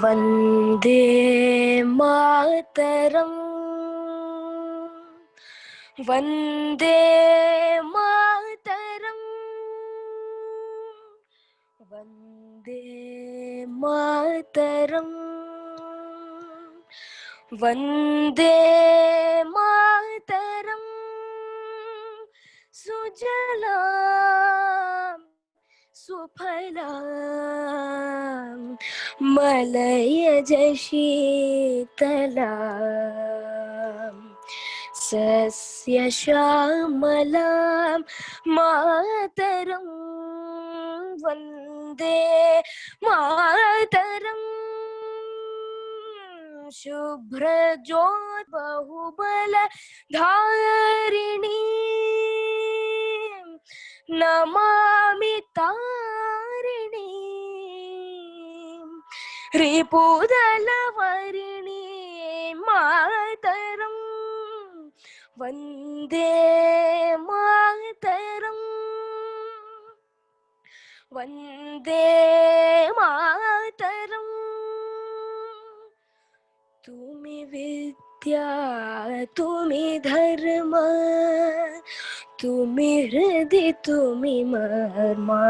Vande Mataram, Vande Mataram, Vande Mataram, Vande Mataram, Sujalam Suphalam Malaya Shitalam Sasya Shamalam Mataram Vande Mataram Shubhra Jyot Bahubala Dharini Namami Tarini Ripudala Varini Mataram Vande Mataram Vande Mataram Tumi Vidya Tumi Dharma Tumi Hridi Tumi Marma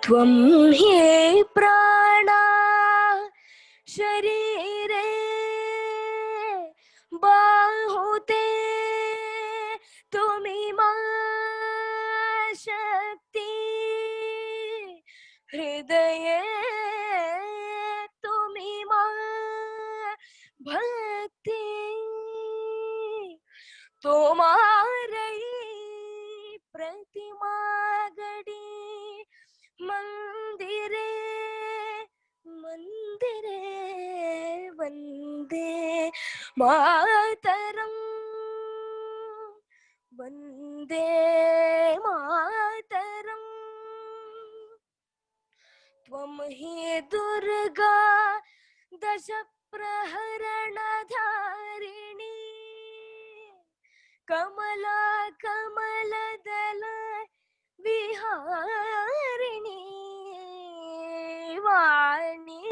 Tvam Hi Prana Sharire Bahute Tumi Ma Shakti Hridaye Tumi Ma Bhakti Tomare Pratima Gadi Mandire Mandire Vande Mataram Vande Mataram Tvam Hi Durga Dasha Praharana Dharini Kamala Kamala Dala Viharini Vani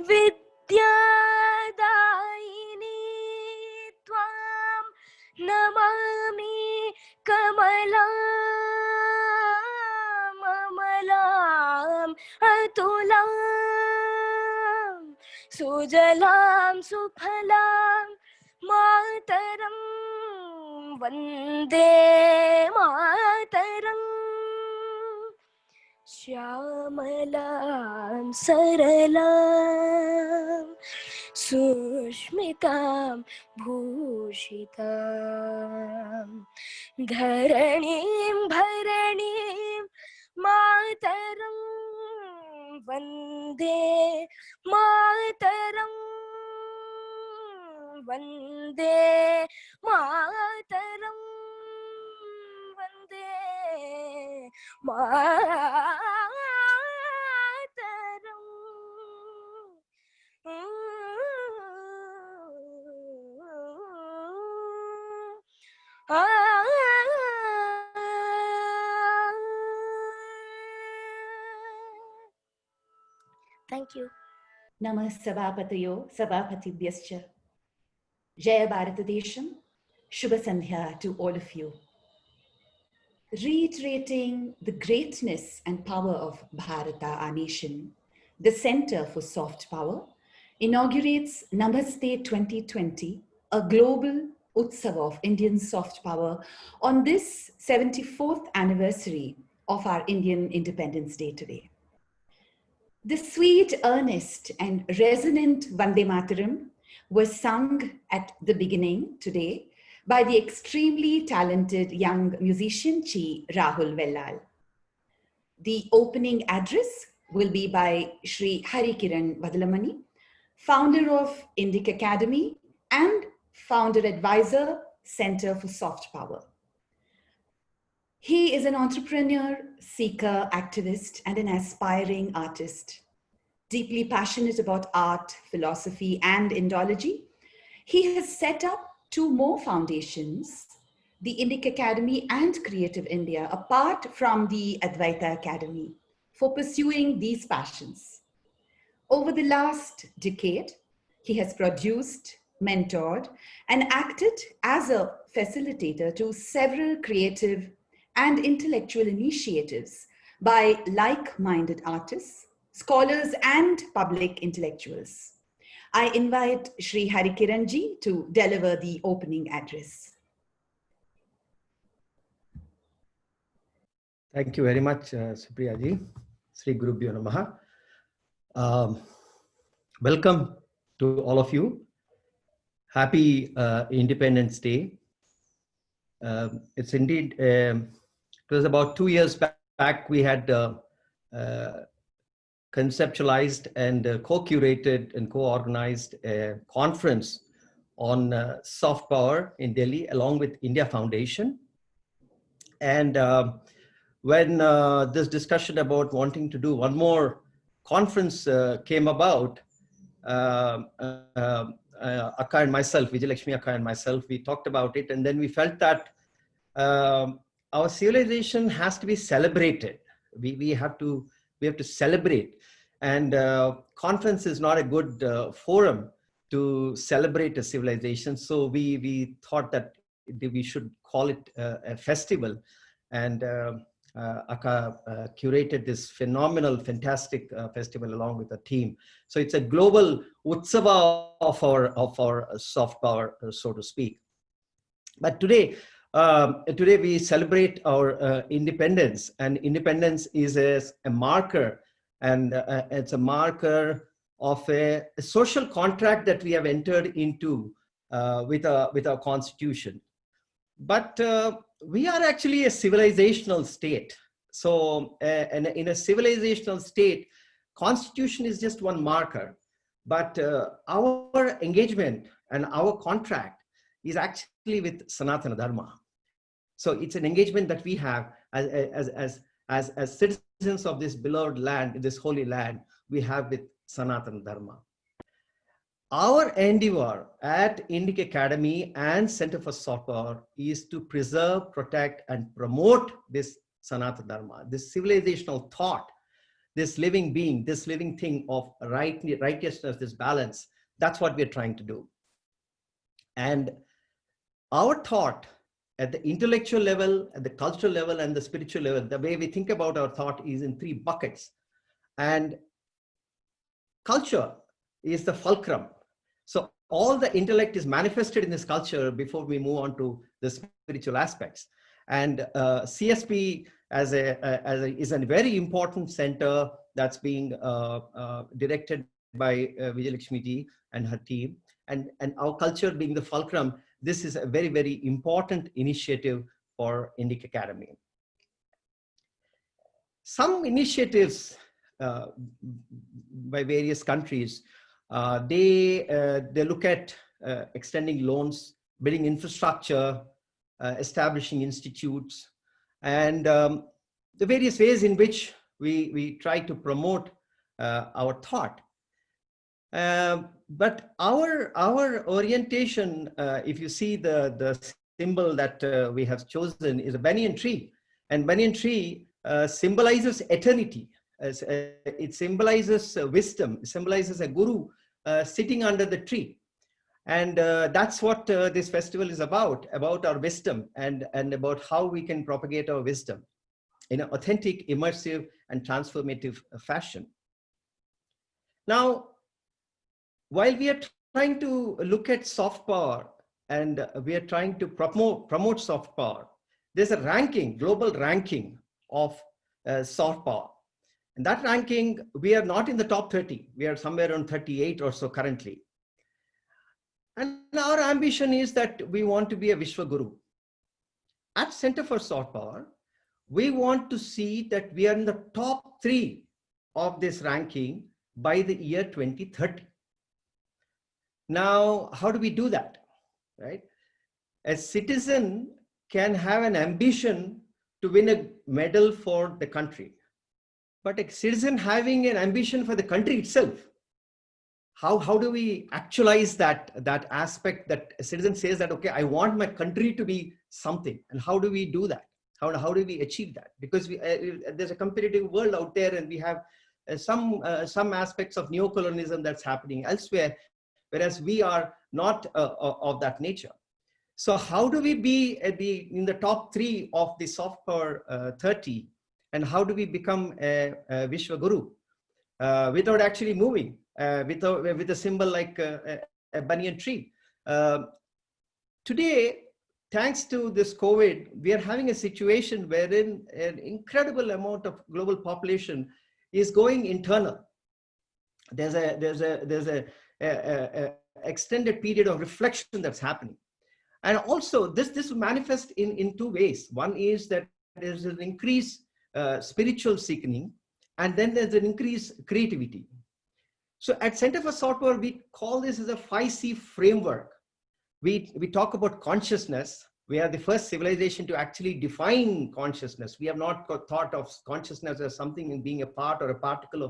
Vidya Daini Tvam Namami Kamalam Amalam Atulam Sujalam Suphalam Mataram Vande Mataram Shyamalam Saralam Sushmitam Bhushitam Dharanim Bharanim Mataram Vande Mataram Vande Mataram Vande Mataram Thank you. Namaste Sabhapatayo Sabhapatibhyascha. Jaya Bharatadesham. Shubha Sandhya to all of you. Reiterating the greatness and power of Bharata, our nation, the Center for Soft Power inaugurates Namaste 2020, a global Utsava of Indian soft power on this 74th anniversary of our Indian Independence Day today. The sweet, earnest and resonant Vande Mataram was sung at the beginning today by the extremely talented young musician Rahul Vellal. The opening address will be by Shri Kiran Vadalamani, founder of Indic Academy and founder advisor, Center for Soft Power. He is an entrepreneur, seeker, activist, and an aspiring artist. Deeply passionate about art, philosophy, and Indology, he has set up 2 more foundations, the Indic Academy and Creative India apart from the Advaita Academy for pursuing these passions. Over the last decade, he has produced, mentored, and acted as a facilitator to several creative and intellectual initiatives by like-minded artists, scholars, and public intellectuals. I invite Shri Harikiranji to deliver the opening address. Thank you very much, Supriyaji. Sri Gurubhyo Namaha. Welcome to all of you. Happy Independence Day. It's indeed, it was about 2 years back we had conceptualized and co-curated and co-organized a conference on soft power in Delhi along with India Foundation. And when this discussion about wanting to do one more conference came about, Akka and myself, Vijayalakshmi Akka and myself, we talked about it, and then we felt that our civilization has to be celebrated. We have to celebrate, and conference is not a good forum to celebrate a civilization. So we thought that we should call it a festival, and Akka curated this phenomenal, fantastic festival along with the team. So it's a global Uthara of our soft power, so to speak. But today we celebrate our independence, and independence is a marker, and it's a marker of a social contract that we have entered into with our constitution. But we are actually a civilizational state. So in a civilizational state, constitution is just one marker, but our engagement and our contract is actually with Sanatana Dharma. So it's an engagement that we have as citizens of this beloved land, this holy land, we have with Sanatana Dharma. Our endeavor at Indic Academy and Center for Soft Power is to preserve, protect, and promote this Sanatana Dharma, this civilizational thought, this living being, this living thing of righteousness, this balance. That's what we're trying to do. And our thought at the intellectual level, at the cultural level, and the spiritual level, the way we think about our thought is in 3 buckets. And culture is the fulcrum. So all the intellect is manifested in this culture before we move on to the spiritual aspects. And CSP is a very important center that's being directed by Vijayalakshmi ji and her team. And our culture being the fulcrum, this is a very, very important initiative for Indic Academy. Some initiatives by various countries, they look at extending loans, building infrastructure, establishing institutes, and the various ways in which we try to promote our thought. But our orientation, if you see the symbol that we have chosen, is a banyan tree, and banyan tree symbolizes eternity. It symbolizes wisdom. It symbolizes a guru sitting under the tree, and that's what this festival is about our wisdom, and about how we can propagate our wisdom in an authentic, immersive, and transformative fashion. Now, while we are trying to look at soft power and we are trying to promote soft power, there's a ranking, global ranking of soft power. And that ranking, we are not in the top 30. We are somewhere around 38 or so currently. And our ambition is that we want to be a Vishwa Guru. At Center for Soft Power, we want to see that we are in the top 3 of this ranking by the year 2030. Now, how do we do that, right? A citizen can have an ambition to win a medal for the country, but a citizen having an ambition for the country itself, how do we actualize that aspect that a citizen says that, okay, I want my country to be something, and how do we do that? How do we achieve that? Because there's a competitive world out there, and we have some aspects of neocolonialism that's happening elsewhere, whereas we are not of that nature. So how do we be in the top 3 of the soft power 30, and how do we become a Vishwa Guru without actually moving, with a symbol like a banyan tree? Today, thanks to this COVID, we are having a situation wherein an incredible amount of global population is going internal. There's a extended period of reflection that's happening. And also this manifests in 2 ways. One is that there's an increased spiritual seeking, and then there's an increased creativity. So at Center for Soft Power, we call this as a 5C framework. We talk about consciousness. We are the first civilization to actually define consciousness. We have not thought of consciousness as something in being a part or a particle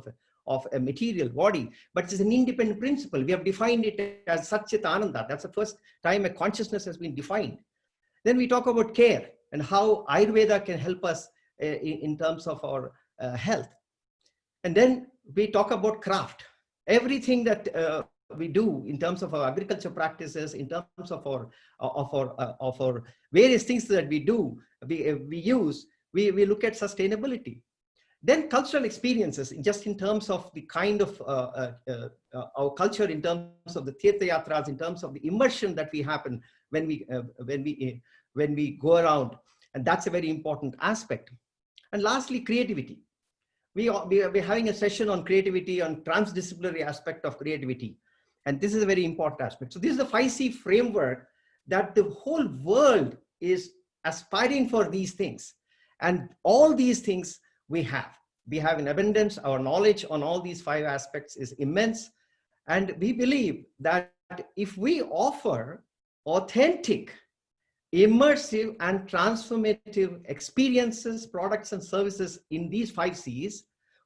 of a material body, but it's an independent principle. We have defined it as Satchit Ananda. That's the first time a consciousness has been defined. Then we talk about care and how Ayurveda can help us in terms of our health. And then we talk about craft. Everything that we do in terms of our agriculture practices, in terms of our various things that we do, we use, we look at sustainability. Then cultural experiences, just in terms of the kind of our culture, in terms of the Tirtha Yatras, in terms of the immersion that we happen when we go around, and that's a very important aspect. And lastly, creativity. We're having a session on creativity, on transdisciplinary aspect of creativity. And this is a very important aspect. So this is the 5C framework that the whole world is aspiring for these things. And all these things we have in abundance. Our knowledge on all these 5 aspects is immense. And we believe that if we offer authentic, immersive and transformative experiences, products and services in these 5 Cs,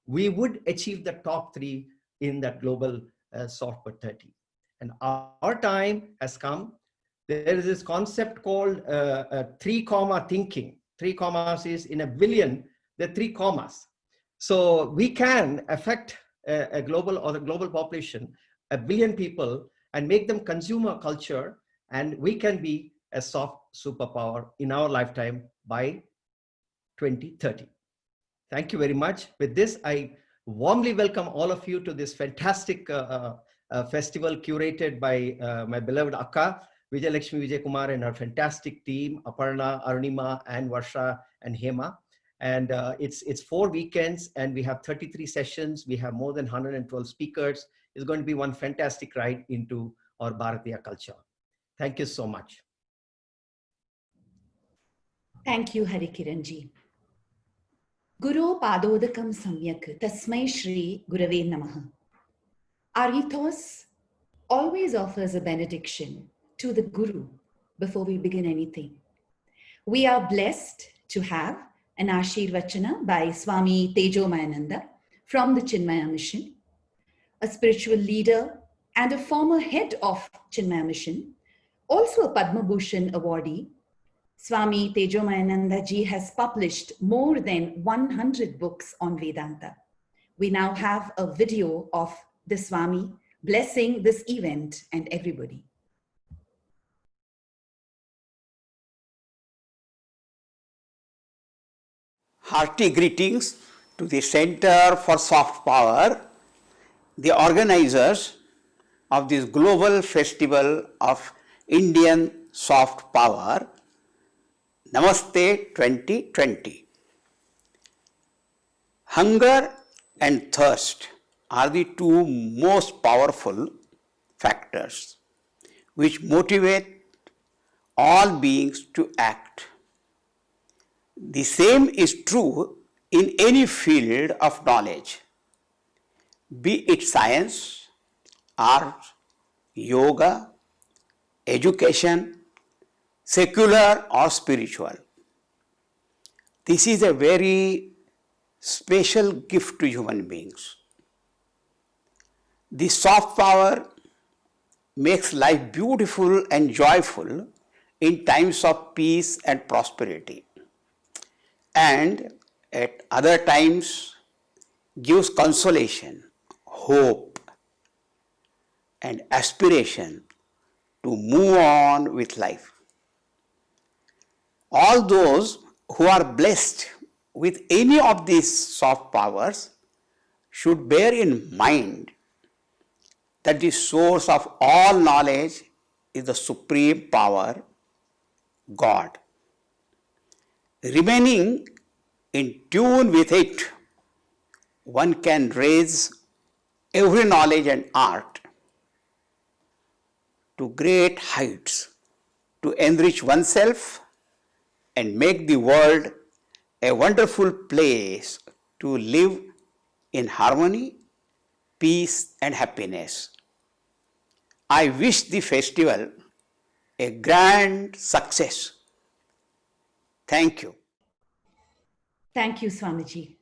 we would achieve the top 3 in that global soft power 30. And our time has come. There is this concept called 3 comma thinking. 3 commas is in a billion, there are 3 commas. So we can affect a global or the global population, 1 billion people, and make them consume our culture, and we can be a soft superpower in our lifetime by 2030. Thank you very much. With this, I warmly welcome all of you to this fantastic festival curated by my beloved Akka, Vijay Lakshmi Vijay Kumar, and her fantastic team, Aparna, Arunima, and Varsha, and Hema. And it's 4 weekends, and we have 33 sessions. We have more than 112 speakers. It's going to be one fantastic ride into our Bharatiya culture. Thank you so much. Thank you, Harikiranji. Guru Padodakam Samyak Tasmai Shri Gurave Namaha. Our ethos always offers a benediction to the Guru before we begin anything. We are blessed to have an Ashirvachanam by Swami Tejomayananda from the Chinmaya mission, a spiritual leader and a former head of Chinmaya mission, also a Padma Bhushan awardee. Swami Tejomayananda ji has published more than 100 books on Vedanta. We now have a video of the Swami blessing this event and everybody. Hearty greetings to the Center for Soft Power, the organizers of this global festival of Indian soft power, Namaste 2020. Hunger and thirst are the 2 most powerful factors which motivate all beings to act. The same is true in any field of knowledge, be it science, art, yoga, education, secular or spiritual. This is a very special gift to human beings. The soft power makes life beautiful and joyful in times of peace and prosperity, and at other times gives consolation, hope, and aspiration to move on with life. All those who are blessed with any of these soft powers should bear in mind that the source of all knowledge is the supreme power, God. Remaining in tune with it, one can raise every knowledge and art to great heights to enrich oneself and make the world a wonderful place to live in harmony, peace, and happiness. I wish the festival a grand success. Thank you. Thank you, Swamiji.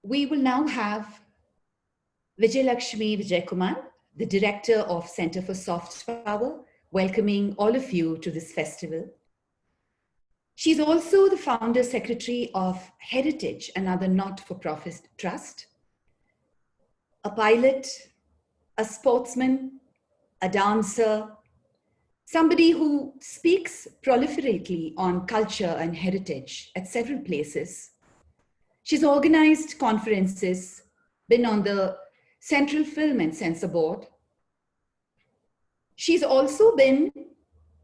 We will now have Vijayalakshmi Vijaykumar, the Director of Center for Soft Power, welcoming all of you to this festival. She's also the founder secretary of Heritage, another not-for-profit trust, a pilot, a sportsman, a dancer, somebody who speaks proliferately on culture and heritage at several places. She's organized conferences, been on the Central Film and Censor Board. She's also been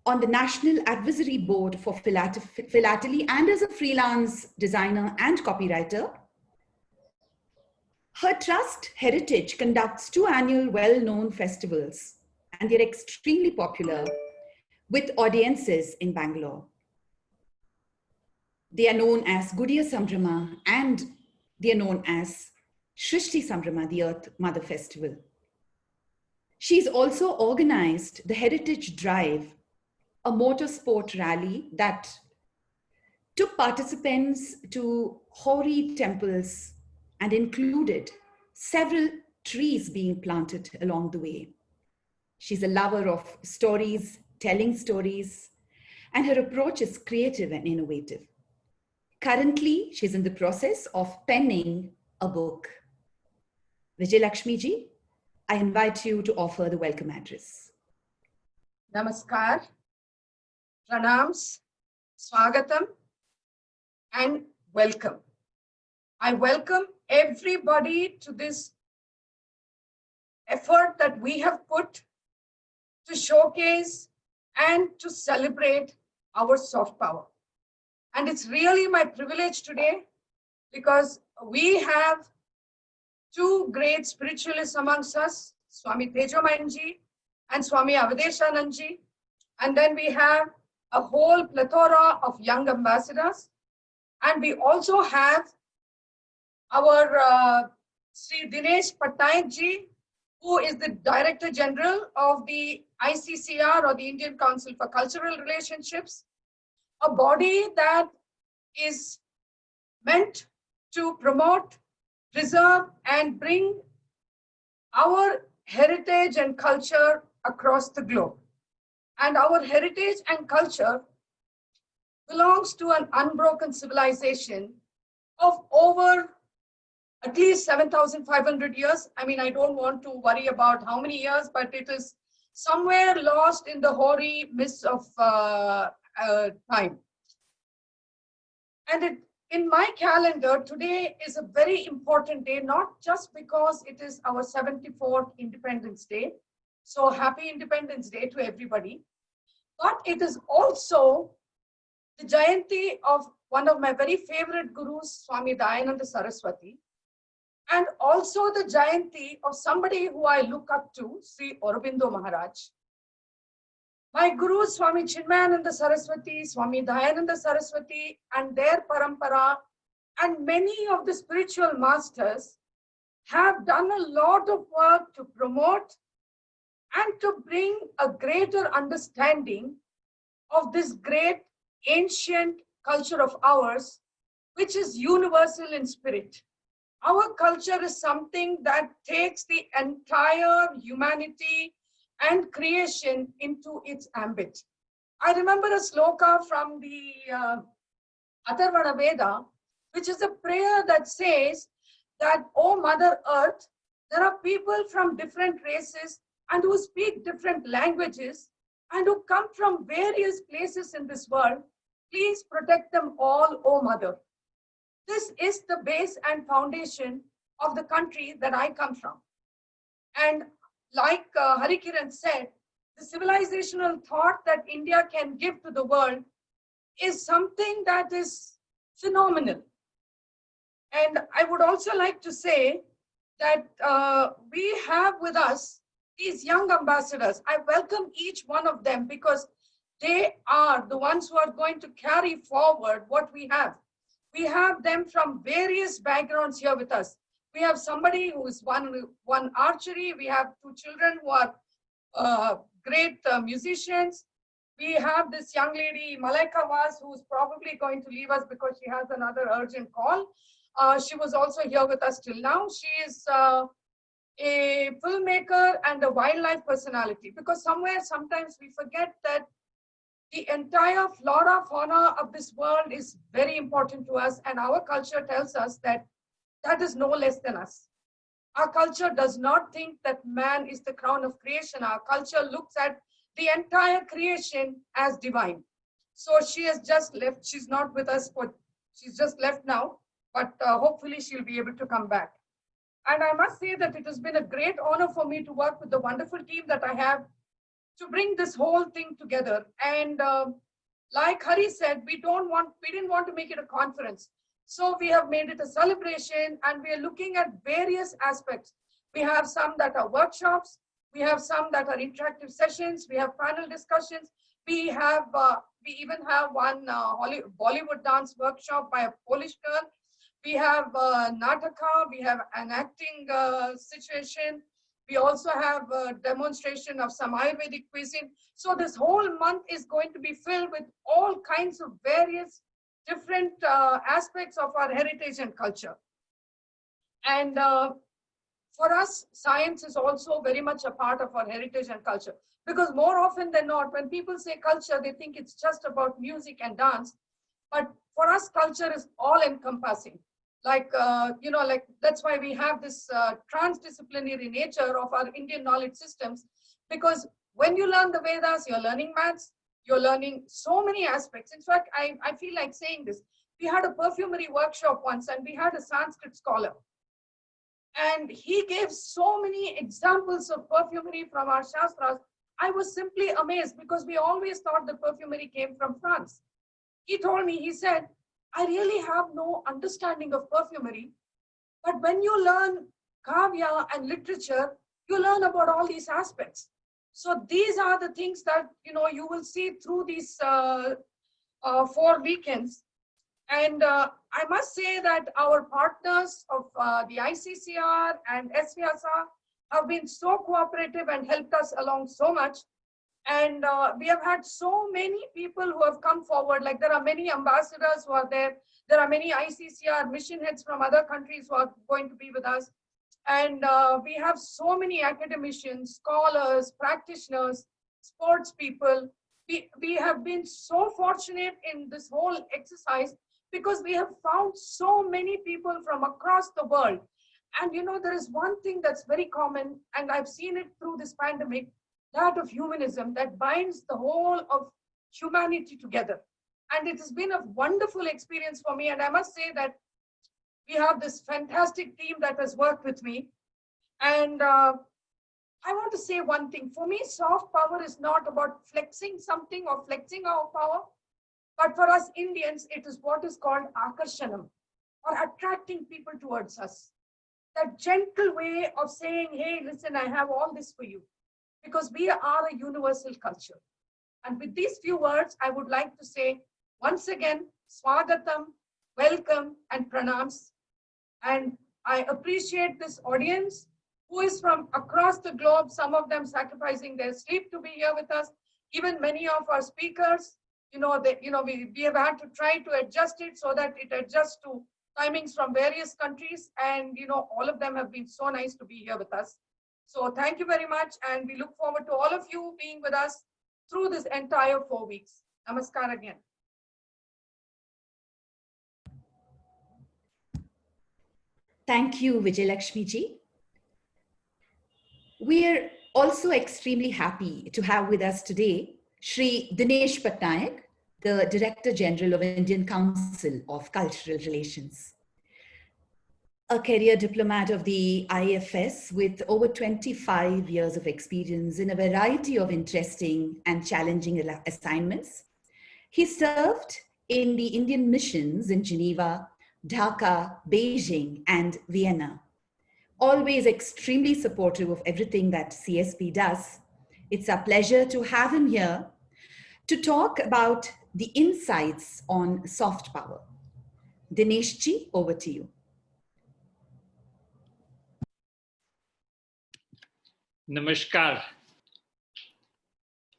on the National Advisory Board for Philately and as a freelance designer and copywriter. Her trust, Heritage, conducts 2 annual well-known festivals, and they're extremely popular with audiences in Bangalore. They are known as Gudiya Sambrama, and they are known as Shrishti Sambrama, the Earth Mother Festival. She's also organized the Heritage Drive, a motorsport rally that took participants to Hori temples and included several trees being planted along the way. She's a lover of stories, telling stories, and her approach is creative and innovative. Currently, she's in the process of penning a book. Vijayalakshmi ji, I invite you to offer the welcome address. Namaskar, pranams, swagatam, and welcome. I welcome everybody to this effort that we have put to showcase and to celebrate our soft power. And it's really my privilege today because we have 2 great spiritualists amongst us, Swami Tejomayananda and Swami Avdheshananda. And then we have a whole plethora of young ambassadors. And we also have our Shri Dinesh Patnaik ji, who is the Director General of the ICCR, or the Indian Council for Cultural Relationships, a body that is meant to promote, preserve, and bring our heritage and culture across the globe. And our heritage and culture belongs to an unbroken civilization of over at least 7,500 years. I mean, I don't want to worry about how many years, but it is somewhere lost in the hoary mist of time. And in my calendar, today is a very important day, not just because it is our 74th Independence Day. So happy Independence Day to everybody. But it is also the Jayanti of one of my very favorite gurus, Swami Dayananda Saraswati, and also the Jayanti of somebody who I look up to, Sri Aurobindo Maharaj. My gurus, Swami Chinmayananda Saraswati, Swami Dayananda Saraswati, and their parampara, and many of the spiritual masters have done a lot of work to promote and to bring a greater understanding of this great ancient culture of ours, which is universal in spirit. our culture is something that takes the entire humanity and creation into its ambit. I remember a sloka from the Atharvana Veda, which is a prayer that says that, "O Mother Earth, there are people from different races and who speak different languages and who come from various places in this world. Please protect them all, O Mother." This is the base and foundation of the country that I come from. And like Harikiran said, the civilizational thought that India can give to the world is something that is phenomenal. And I would also like to say that we have with us these young ambassadors. I welcome each one of them because they are the ones who are going to carry forward what we have. We have them from various backgrounds here with us. We have somebody who is one archery. We have two children who are great musicians. We have this young lady, Malaika was, who's probably going to leave us because she has another urgent call. She was also here with us till now. She is a filmmaker and a wildlife personality, because sometimes we forget that the entire flora, fauna of this world is very important to us, and our culture tells us that that is no less than us. Our culture does not think that man is the crown of creation. Our culture looks at the entire creation as divine. So she has just left. She's not with us, she's just left now, but hopefully she'll be able to come back. And I must say that it has been a great honor for me to work with the wonderful team that I have to bring this whole thing together. And like Hari said, we didn't want to make it a conference. So we have made it a celebration, and we are looking at various aspects. We have some that are workshops. We have some that are interactive sessions. We have panel discussions. We even have one Bollywood dance workshop by a Polish girl. We have Nataka. We have an acting situation. We also have a demonstration of some Ayurvedic cuisine. So this whole month is going to be filled with all kinds of various different aspects of our heritage and culture. And for us, science is also very much a part of our heritage and culture, because more often than not, when people say culture, they think it's just about music and dance. But for us, culture is all encompassing. Like, like that's why we have this transdisciplinary nature of our Indian knowledge systems, because when you learn the Vedas, you're learning maths, you're learning so many aspects. In fact, I feel like saying this. We had a perfumery workshop once, and we had a Sanskrit scholar. And he gave so many examples of perfumery from our Shastras. I was simply amazed, because we always thought the perfumery came from France. He told me, he said, "I really have no understanding of perfumery, but when you learn kavya and literature, you learn about all these aspects." So these are the things that you will see through these 4 weekends. And I must say that our partners of the ICCR and SVSA have been so cooperative and helped us along so much. And we have had so many people who have come forward. Like, there are many ambassadors who are there. There are many ICCR mission heads from other countries who are going to be with us. And we have so many academicians, scholars, practitioners, sports people. We have been so fortunate in this whole exercise, because we have found so many people from across the world. And there is one thing that's very common, and I've seen it through this pandemic, that of humanism, that binds the whole of humanity together. And it has been a wonderful experience for me. And I must say that we have this fantastic team that has worked with me. And I want to say one thing. For me, soft power is not about flexing something or flexing our power. But for us Indians, it is what is called Akarshanam, or attracting people towards us. That gentle way of saying, "Hey, listen, I have all this for you." Because we are a universal culture. And with these few words, I would like to say once again, Swagatam, welcome, and pranams. And I appreciate this audience who is from across the globe, some of them sacrificing their sleep to be here with us. Even many of our speakers, we have had to try to adjust it so that it adjusts to timings from various countries, and all of them have been so nice to be here with us. So thank you very much, and we look forward to all of you being with us through this entire 4 weeks. Namaskar again. Thank you, Vijayalakshmi ji. We are also extremely happy to have with us today Shri Dinesh Patnaik, the Director General of Indian Council of Cultural Relations. A career diplomat of the IFS with over 25 years of experience in a variety of interesting and challenging assignments. He served in the Indian missions in Geneva, Dhaka, Beijing, and Vienna. Always extremely supportive of everything that CSP does. It's a pleasure to have him here to talk about the insights on soft power. Dinesh ji, over to you. Namaskar.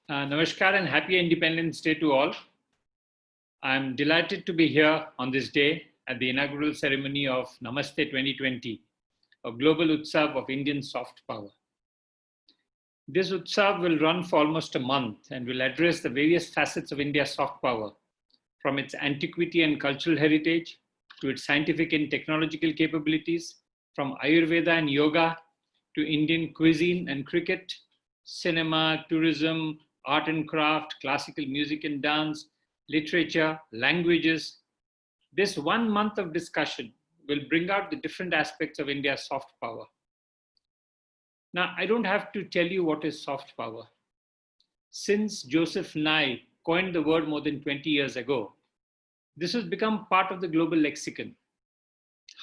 Namaskar and happy Independence Day to all. I'm delighted to be here on this day at the inaugural ceremony of Namaste 2020, a global Utsav of Indian soft power. This Utsav will run for almost a month and will address the various facets of India's soft power, from its antiquity and cultural heritage to its scientific and technological capabilities, from Ayurveda and yoga to Indian cuisine and cricket, cinema, tourism, art and craft, classical music and dance, literature, languages. This 1 month of discussion will bring out the different aspects of India's soft power. Now, I don't have to tell you what is soft power. Since Joseph Nye coined the word more than 20 years ago, this has become part of the global lexicon.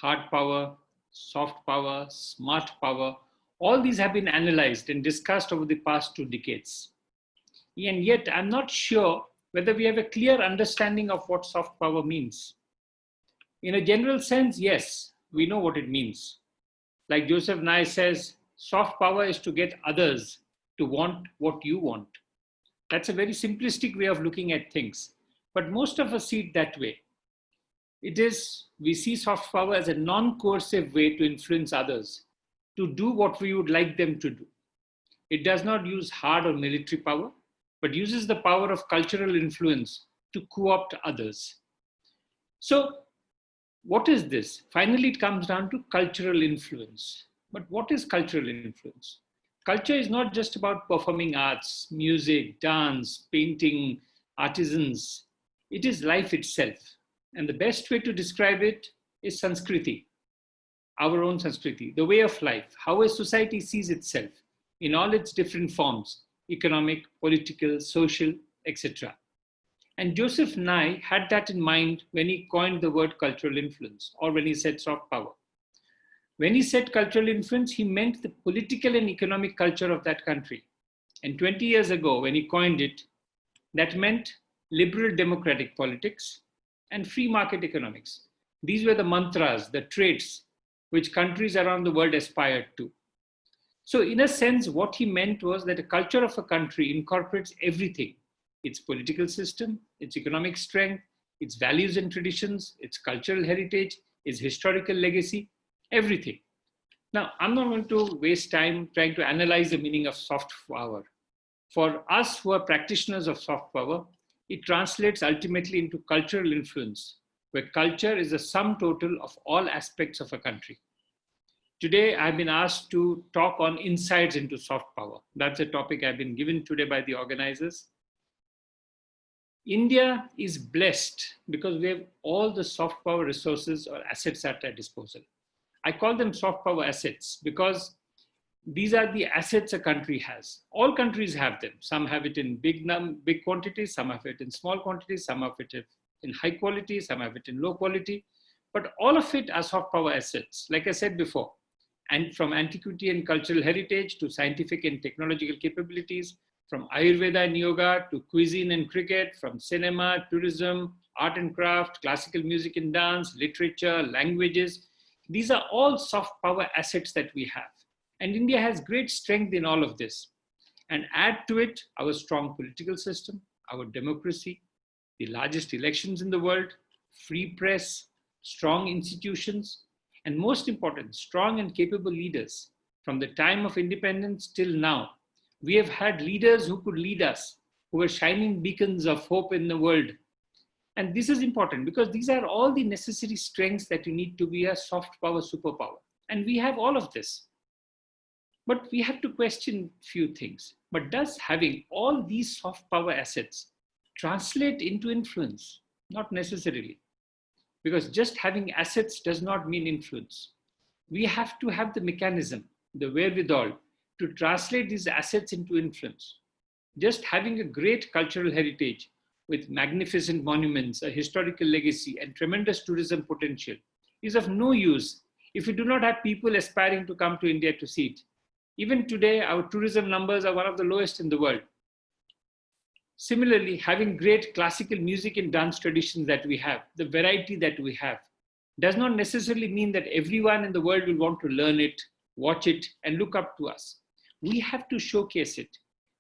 Hard power, soft power, smart power, all these have been analyzed and discussed over the past 2 decades. And yet, I'm not sure whether we have a clear understanding of what soft power means. In a general sense, yes, we know what it means. Like Joseph Nye says, soft power is to get others to want what you want. That's a very simplistic way of looking at things, but most of us see it that way. We see soft power as a non-coercive way to influence others, to do what we would like them to do. It does not use hard or military power, but uses the power of cultural influence to co-opt others. So, what is this? Finally, it comes down to cultural influence. But what is cultural influence? Culture is not just about performing arts, music, dance, painting, artisans. It is life itself. And the best way to describe it is Sanskriti, our own Sanskriti, the way of life, how a society sees itself in all its different forms, economic, political, social, etc. And Joseph Nye had that in mind when he coined the word cultural influence, or when he said soft power. When he said cultural influence, he meant the political and economic culture of that country. And 20 years ago, when he coined it, that meant liberal democratic politics and free market economics. These were the mantras, the traits which countries around the world aspired to. So in a sense, what he meant was that the culture of a country incorporates everything: its political system, its economic strength, its values and traditions, its cultural heritage, its historical legacy, everything. Now, I'm not going to waste time trying to analyze the meaning of soft power. For us who are practitioners of soft power, it translates ultimately into cultural influence, where culture is the sum total of all aspects of a country. Today, I've been asked to talk on insights into soft power. That's a topic I've been given today by the organizers. India is blessed because we have all the soft power resources or assets at our disposal. I call them soft power assets because these are the assets a country has. All countries have them. Some have it in big quantities, some have it in small quantities, some have it in high quality, some have it in low quality. But all of it are soft power assets, like I said before. And from antiquity and cultural heritage to scientific and technological capabilities, from Ayurveda and yoga to cuisine and cricket, from cinema, tourism, art and craft, classical music and dance, literature, languages. These are all soft power assets that we have. And India has great strength in all of this. And add to it our strong political system, our democracy, the largest elections in the world, free press, strong institutions, and most important, strong and capable leaders. From the time of independence till now, we have had leaders who could lead us, who were shining beacons of hope in the world. And this is important because these are all the necessary strengths that you need to be a soft power superpower. And we have all of this. But we have to question a few things. But does having all these soft power assets translate into influence? Not necessarily. Because just having assets does not mean influence. We have to have the mechanism, the wherewithal to translate these assets into influence. Just having a great cultural heritage with magnificent monuments, a historical legacy, and tremendous tourism potential is of no use if we do not have people aspiring to come to India to see it. Even today, our tourism numbers are one of the lowest in the world. Similarly, having great classical music and dance traditions that we have, the variety that we have, does not necessarily mean that everyone in the world will want to learn it, watch it, and look up to us. We have to showcase it.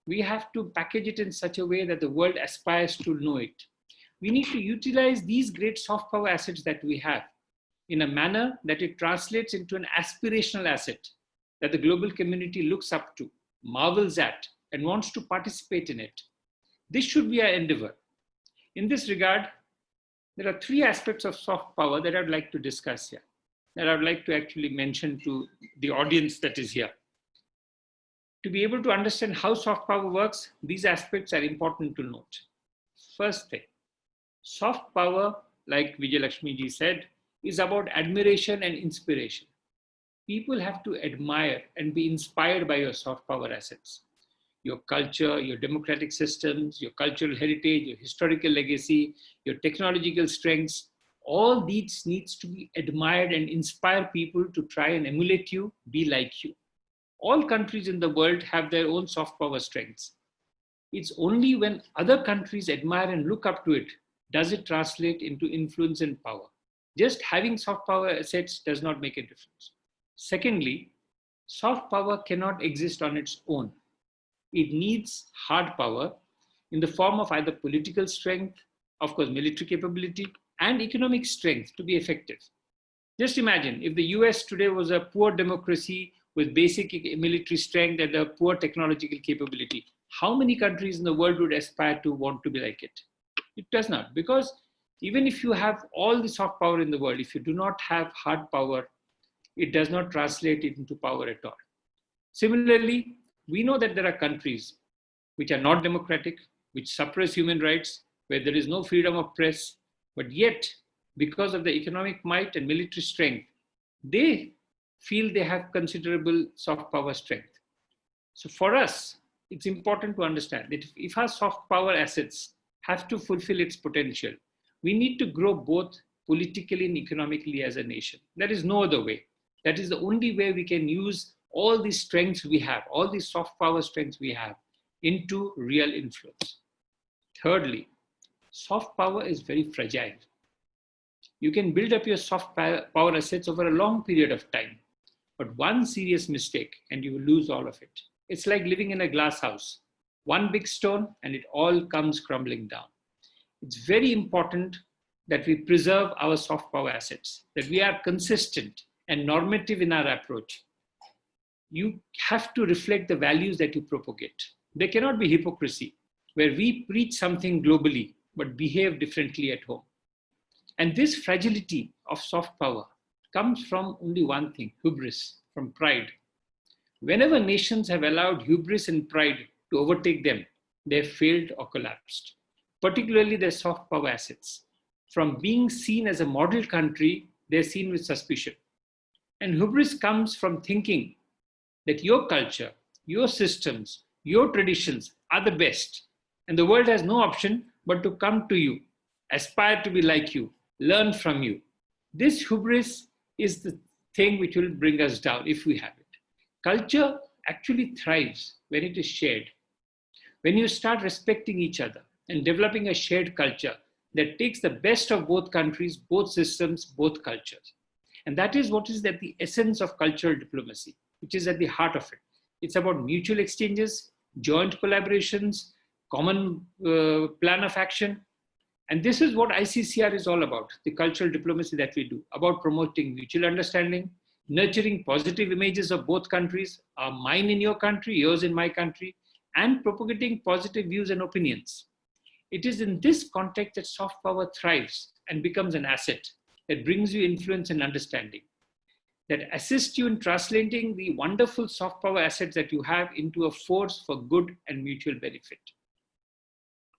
We have to package it in such a way that the world aspires to know it. We need to utilize these great soft power assets that we have in a manner that it translates into an aspirational asset that the global community looks up to, marvels at, and wants to participate in it. This should be our endeavor. In this regard, there are three aspects of soft power that I'd like to discuss here, that I'd like to actually mention to the audience that is here. To be able to understand how soft power works, these aspects are important to note. First thing, soft power, like Vijayalakshmi ji said, is about admiration and inspiration. People have to admire and be inspired by your soft power assets. Your culture, your democratic systems, your cultural heritage, your historical legacy, your technological strengths, all these needs to be admired and inspire people to try and emulate you, be like you. All countries in the world have their own soft power strengths. It's only when other countries admire and look up to it, does it translate into influence and power. Just having soft power assets does not make a difference. Secondly, soft power cannot exist on its own. It needs hard power in the form of either political strength, of course, military capability, and economic strength to be effective. Just imagine if the US today was a poor democracy with basic military strength and a poor technological capability. How many countries in the world would aspire to want to be like it? It does not, because even if you have all the soft power in the world, if you do not have hard power, it does not translate into power at all. Similarly, we know that there are countries which are not democratic, which suppress human rights, where there is no freedom of press, but yet, because of the economic might and military strength, they feel they have considerable soft power strength. So for us, it's important to understand that if our soft power assets have to fulfill its potential, we need to grow both politically and economically as a nation. There is no other way. That is the only way we can use all these strengths we have, all these soft power strengths we have, into real influence. Thirdly, soft power is very fragile. You can build up your soft power assets over a long period of time, but one serious mistake and you will lose all of it. It's like living in a glass house. One big stone and it all comes crumbling down. It's very important that we preserve our soft power assets, that we are consistent and normative in our approach. You have to reflect the values that you propagate. There cannot be hypocrisy, where we preach something globally, but behave differently at home. And this fragility of soft power comes from only one thing, hubris, from pride. Whenever nations have allowed hubris and pride to overtake them, they have failed or collapsed, particularly their soft power assets. From being seen as a model country, they're seen with suspicion. And hubris comes from thinking that your culture, your systems, your traditions are the best. And the world has no option but to come to you, aspire to be like you, learn from you. This hubris is the thing which will bring us down if we have it. Culture actually thrives when it is shared. When you start respecting each other and developing a shared culture that takes the best of both countries, both systems, both cultures. And that is what is at the essence of cultural diplomacy, which is at the heart of it. It's about mutual exchanges, joint collaborations, common plan of action. And this is what ICCR is all about, the cultural diplomacy that we do, about promoting mutual understanding, nurturing positive images of both countries, mine in your country, yours in my country, and propagating positive views and opinions. It is in this context that soft power thrives and becomes an asset that brings you influence and understanding, that assists you in translating the wonderful soft power assets that you have into a force for good and mutual benefit.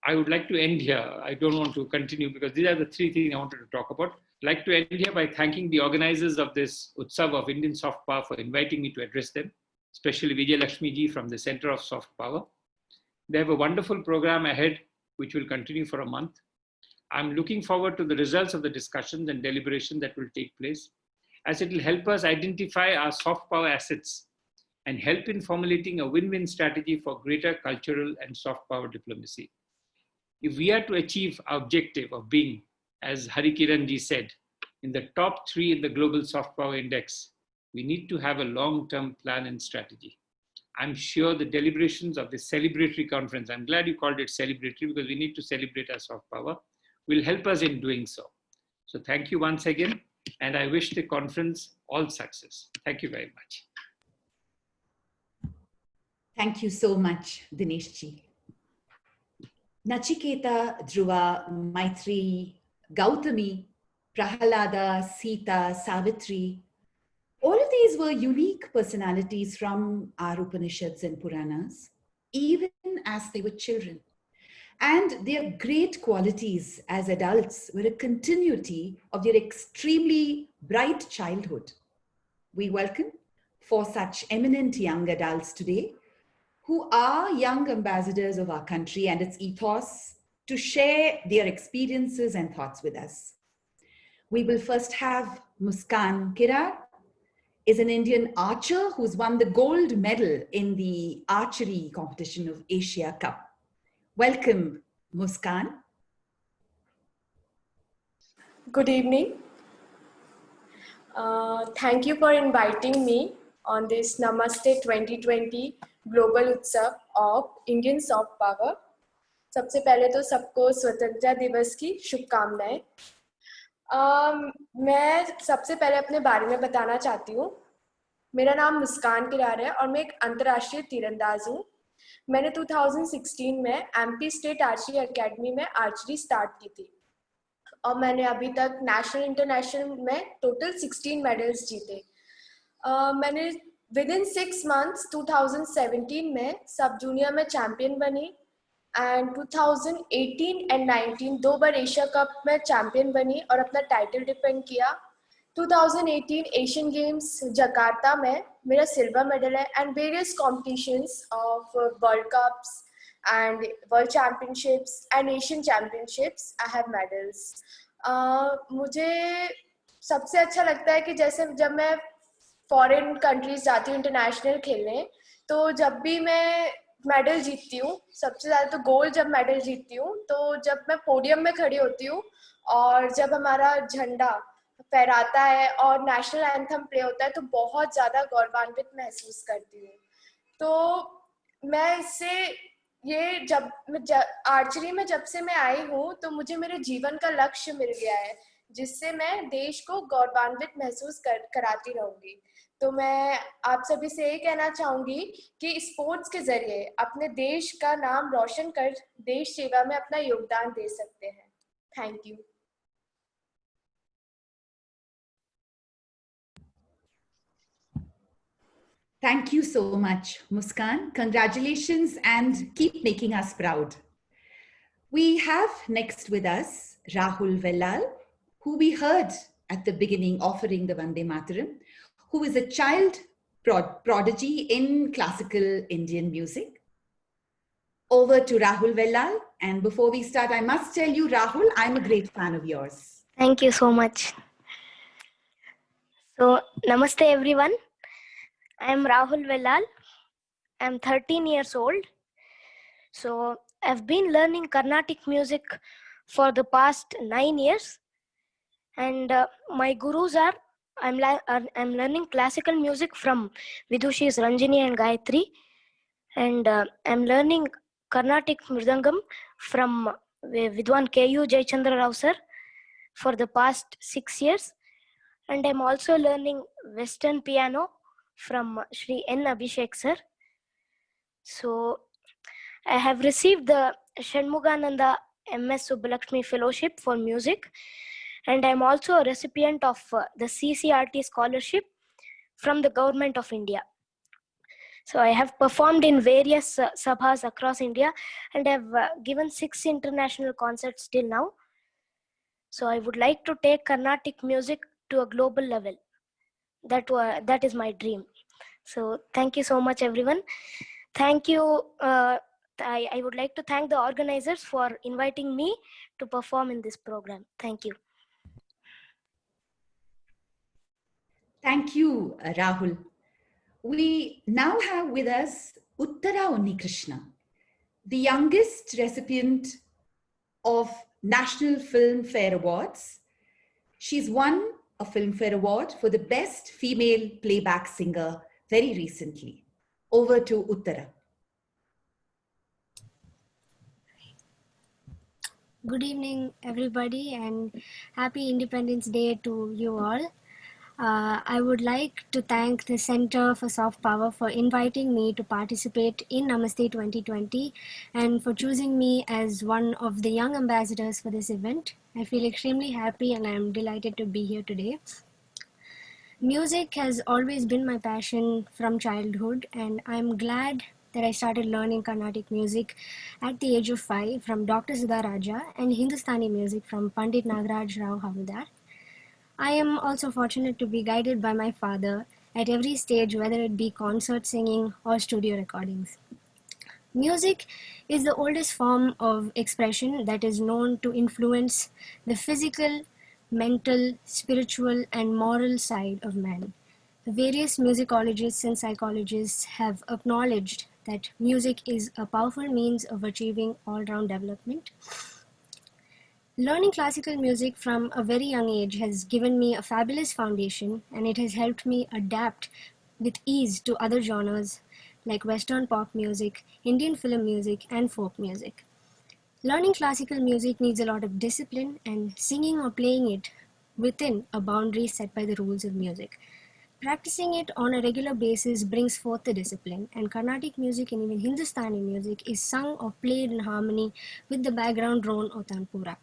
I would like to end here. I don't want to continue because these are the three things I wanted to talk about. I'd like to end here by thanking the organizers of this Utsav of Indian Soft Power for inviting me to address them, especially Vijay Lakshmi ji from the Center of Soft Power. They have a wonderful program ahead, which will continue for a month. I'm looking forward to the results of the discussions and deliberations that will take place, as it will help us identify our soft power assets and help in formulating a win-win strategy for greater cultural and soft power diplomacy. If we are to achieve our objective of being, as Hari Kiran ji said, in the top 3 in the global soft power index, we need to have a long-term plan and strategy. I'm sure the deliberations of this celebratory conference, I'm glad you called it celebratory because we need to celebrate our soft power, will help us in doing so. So thank you once again, and I wish the conference all success. Thank you very much. Thank you so much, Dinesh ji. Nachiketa, Dhruva, Maitri, Gautami, Prahalada, Sita, Savitri, all of these were unique personalities from our Upanishads and Puranas, even as they were children. And their great qualities as adults were a continuity of their extremely bright childhood. We welcome 4 such eminent young adults today who are young ambassadors of our country and its ethos to share their experiences and thoughts with us. We will first have Muskaan. Kirar is an Indian archer who's won the gold medal in the archery competition of Asia Cup. Welcome, Muskaan. Good evening. Thank you for inviting me on this Namaste 2020 Global Utsav of Indian Soft Power. सबसे पहले तो सबको स्वतंत्रता दिवस की शुभकामनाएं। मैं सबसे पहले अपने बारे में बताना चाहती हूँ। मेरा नाम मुस्कान किरार है और मैं एक अंतर्राष्ट्रीय तीरंदाज हूँ। मैंने 2016 में एमपी स्टेट आर्चरी एकेडमी में आर्चरी स्टार्ट की थी और मैंने अभी तक नेशनल इंटरनेशनल में टोटल 16 मेडल्स जीते। मैंने विदिन 6 months 2017 में सब जूनियर में चैम्पियन बनी and 2018 and 19 2 bar Asia cup में चैम्पियन बनी और अपना टाइटल डिफेंड किया। 2018 एशियन गेम्स जकार्ता में मेरा सिल्वर मेडल है and various competitions of world cups and world championships and Asian championships I have medals. मुझे सबसे अच्छा लगता है कि जैसे जब मैं फॉरेन कंट्रीज जाती हूँ इंटरनेशनल खेलने, तो जब भी मैं मेडल जीतती हूँ, सबसे ज़्यादा तो गोल्ड जब मेडल जीतती हूँ, तो जब मैं पोडियम में खड़ी होती हूँ और जब हमारा झंडा फहराता है और नेशनल एंथम प्ले होता है तो बहुत ज़्यादा गौरवान्वित महसूस करती हूँ। तो मैं इससे ये जब आर्चरी में जब से मैं आई हूँ तो मुझे मेरे जीवन का लक्ष्य मिल गया है जिससे मैं देश को गौरवान्वित महसूस कराती रहूँगी। तो मैं आप सभी से ये कहना चाहूँगी कि स्पोर्ट्स के जरिए अपने देश का नाम रोशन कर देश सेवा में अपना योगदान दे सकते हैं। Thank you. Thank you so much, Muskaan. Congratulations and keep making us proud. We have next with us Rahul Vellal, who we heard at the beginning offering the Vande Mataram, who is a child prodigy in classical Indian music. Over to Rahul Vellal. And before we start, I must tell you, Rahul, I'm a great fan of yours. Thank you so much. So, Namaste everyone. I'm Rahul Vellal. I'm 13 years old. So I've been learning Carnatic music for the past 9 years. And my gurus are, I'm learning classical music from Vidushis Ranjini and Gayatri. And I'm learning Carnatic Mridangam from Vidwan K.U. Jayachandra Rao sir for the past 6 years. And I'm also learning Western piano from Shri N. Abhishek sir. So I have received the Shanmugananda MS Subbalakshmi Fellowship for Music, and I'm also a recipient of the CCRT scholarship from the Government of India. So I have performed in various sabhas across India, and I've given 6 international concerts till now. So I would like to take Carnatic music to a global level. That is my dream. So thank you so much, everyone. Thank you. I would like to thank the organizers for inviting me to perform in this program. Thank you. Thank you, Rahul. We now have with us Uthara Unnikrishnan, the youngest recipient of National Filmfare Awards. She's won a Filmfare Award for the Best Female Playback Singer very recently. Over to Uthara. Good evening, everybody, and happy Independence Day to you all. I would like to thank the Center for Soft Power for inviting me to participate in Namaste 2020 and for choosing me as one of the young ambassadors for this event. I feel extremely happy and I'm delighted to be here today. Music has always been my passion from childhood, and I'm glad that I started learning Carnatic music at the age of 5 from Dr. Sudha Raja and Hindustani music from Pandit Nagaraj Rao Havildar. I am also fortunate to be guided by my father at every stage, whether it be concert singing or studio recordings. Music is the oldest form of expression that is known to influence the physical, mental, spiritual, and moral side of man. Various musicologists and psychologists have acknowledged that music is a powerful means of achieving all-round development. Learning classical music from a very young age has given me a fabulous foundation, and it has helped me adapt with ease to other genres like Western pop music, Indian film music, and folk music. Learning classical music needs a lot of discipline, and singing or playing it within a boundary set by the rules of music. Practicing it on a regular basis brings forth the discipline, and Carnatic music and even Hindustani music is sung or played in harmony with the background drone or tanpura.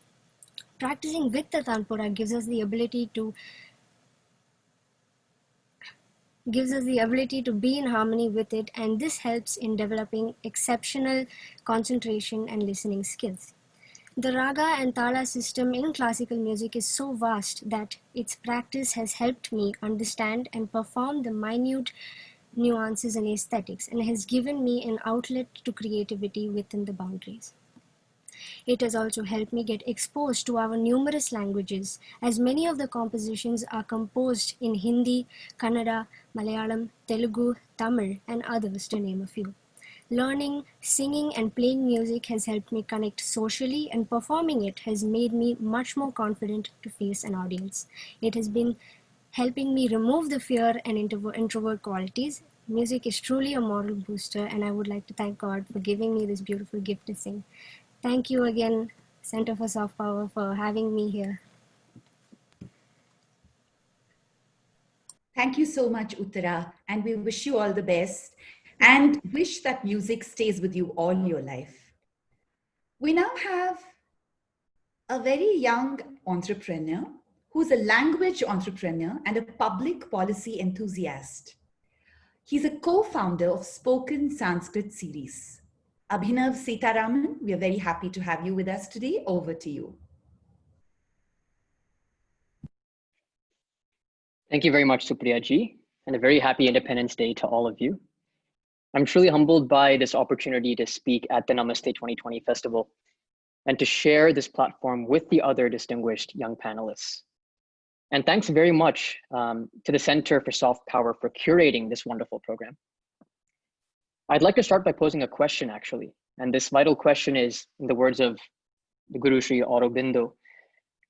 Practicing with the tanpura gives us the ability to be in harmony with it, and this helps in developing exceptional concentration and listening skills. The raga and tala system in classical music is so vast that its practice has helped me understand and perform the minute nuances and aesthetics, and has given me an outlet to creativity within the boundaries. It has also helped me get exposed to our numerous languages, as many of the compositions are composed in Hindi, Kannada, Malayalam, Telugu, Tamil, and others, to name a few. Learning, singing, and playing music has helped me connect socially, and performing it has made me much more confident to face an audience. It has been helping me remove the fear and introvert qualities. Music is truly a moral booster, and I would like to thank God for giving me this beautiful gift to sing. Thank you again, Center for Soft Power, for having me here. Thank you so much, Uthara, and we wish you all the best and wish that music stays with you all your life. We now have a very young entrepreneur who's a language entrepreneur and a public policy enthusiast. He's a co-founder of Spoken Sanskrit series. Abhinav Seetharaman, we are very happy to have you with us today. Over to you. Thank you very much, Supriya ji, and a very happy Independence Day to all of you. I'm truly humbled by this opportunity to speak at the Namaste 2020 festival and to share this platform with the other distinguished young panelists. And thanks very much to the Center for Soft Power for curating this wonderful program. I'd like to start by posing a question, actually. And this vital question is, in the words of the Guru Shri Aurobindo,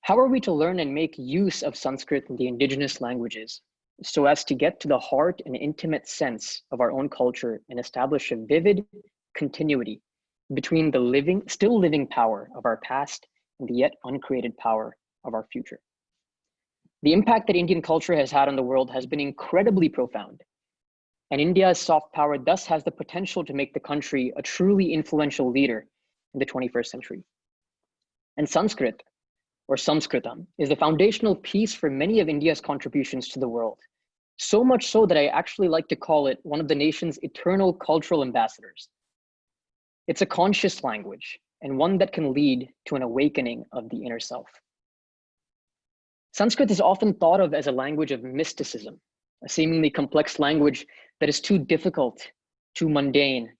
how are we to learn and make use of Sanskrit and the indigenous languages so as to get to the heart and intimate sense of our own culture and establish a vivid continuity between the still living power of our past and the yet uncreated power of our future. The impact that Indian culture has had on the world has been incredibly profound, and India's soft power thus has the potential to make the country a truly influential leader in the 21st century. And Sanskrit, or Samskritam, is the foundational piece for many of India's contributions to the world. So much so that I actually like to call it one of the nation's eternal cultural ambassadors. It's a conscious language, and one that can lead to an awakening of the inner self. Sanskrit is often thought of as a language of mysticism, a seemingly complex language that is too difficult, too mundane,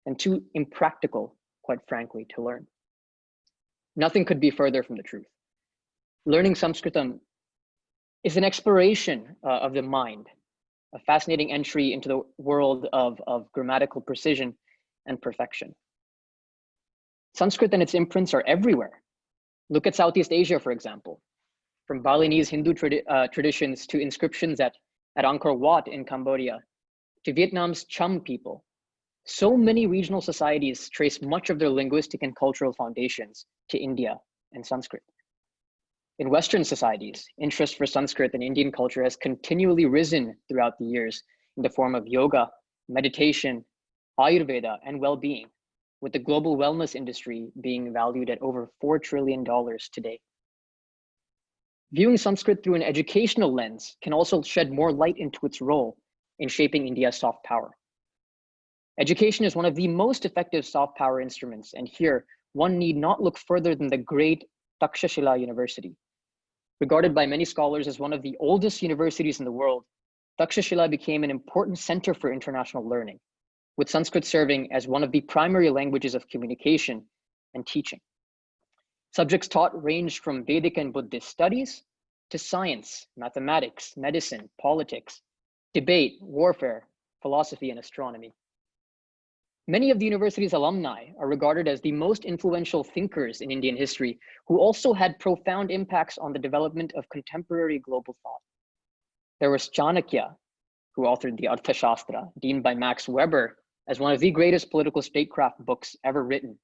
and too impractical, quite frankly, to learn. Nothing could be further from the truth. Learning Sanskritam is an exploration of the mind, a fascinating entry into the world of grammatical precision and perfection. Sanskrit and its imprints are everywhere. Look at Southeast Asia, for example, from Balinese Hindu traditions to inscriptions at Angkor Wat in Cambodia, to Vietnam's Cham people. So many regional societies trace much of their linguistic and cultural foundations to India and Sanskrit. In Western societies, interest for Sanskrit and Indian culture has continually risen throughout the years in the form of yoga, meditation, Ayurveda, and well-being, with the global wellness industry being valued at over $4 trillion today. Viewing Sanskrit through an educational lens can also shed more light into its role in shaping India's soft power. Education is one of the most effective soft power instruments, and here one need not look further than the great Takshashila University. Regarded by many scholars as one of the oldest universities in the world, Takshashila became an important center for international learning, with Sanskrit serving as one of the primary languages of communication and teaching. Subjects taught ranged from Vedic and Buddhist studies to science, mathematics, medicine, politics, debate, warfare, philosophy, and astronomy. Many of the university's alumni are regarded as the most influential thinkers in Indian history who also had profound impacts on the development of contemporary global thought. There was Chanakya, who authored the Arthashastra, deemed by Max Weber as one of the greatest political statecraft books ever written.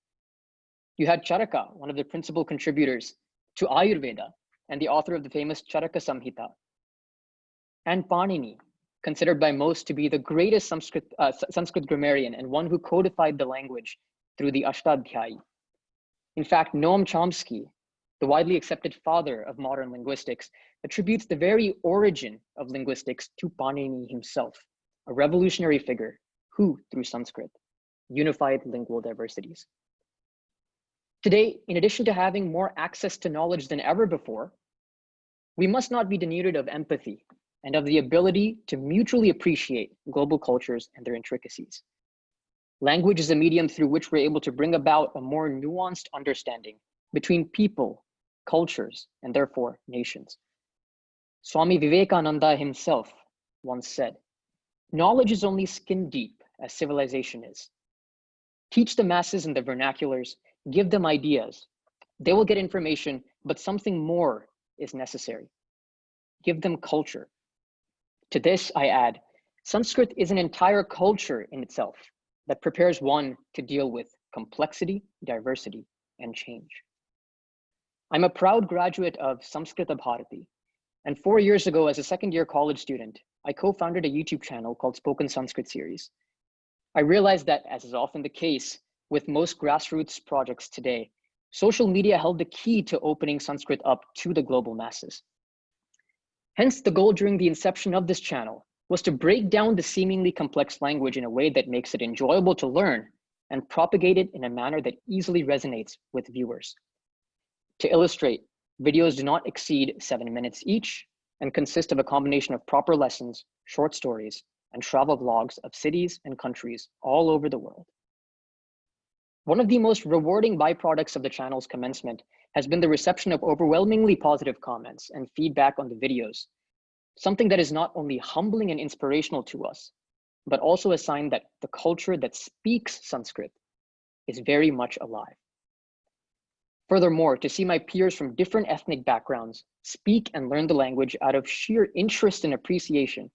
You had Charaka, one of the principal contributors to Ayurveda and the author of the famous Charaka Samhita. And Panini, considered by most to be the greatest Sanskrit grammarian and one who codified the language through the Ashtadhyayi. In fact, Noam Chomsky, the widely accepted father of modern linguistics, attributes the very origin of linguistics to Panini himself, a revolutionary figure who, through Sanskrit, unified lingual diversities. Today, in addition to having more access to knowledge than ever before, we must not be denuded of empathy and of the ability to mutually appreciate global cultures and their intricacies. Language is a medium through which we're able to bring about a more nuanced understanding between people, cultures, and therefore nations. Swami Vivekananda himself once said, "Knowledge is only skin deep as civilization is. Teach the masses in the vernaculars, give them ideas. They will get information, but something more is necessary. Give them culture." To this, I add, Sanskrit is an entire culture in itself that prepares one to deal with complexity, diversity, and change. I'm a proud graduate of Samskrita Bharati, and 4 years ago, as a second-year college student, I co-founded a YouTube channel called Spoken Sanskrit Series. I realized that, as is often the case with most grassroots projects today, social media held the key to opening Sanskrit up to the global masses. Hence, the goal during the inception of this channel was to break down the seemingly complex language in a way that makes it enjoyable to learn and propagate it in a manner that easily resonates with viewers. To illustrate, videos do not exceed 7 minutes each and consist of a combination of proper lessons, short stories, and travel vlogs of cities and countries all over the world. One of the most rewarding byproducts of the channel's commencement has been the reception of overwhelmingly positive comments and feedback on the videos, something that is not only humbling and inspirational to us, but also a sign that the culture that speaks Sanskrit is very much alive. Furthermore, to see my peers from different ethnic backgrounds speak and learn the language out of sheer interest and appreciation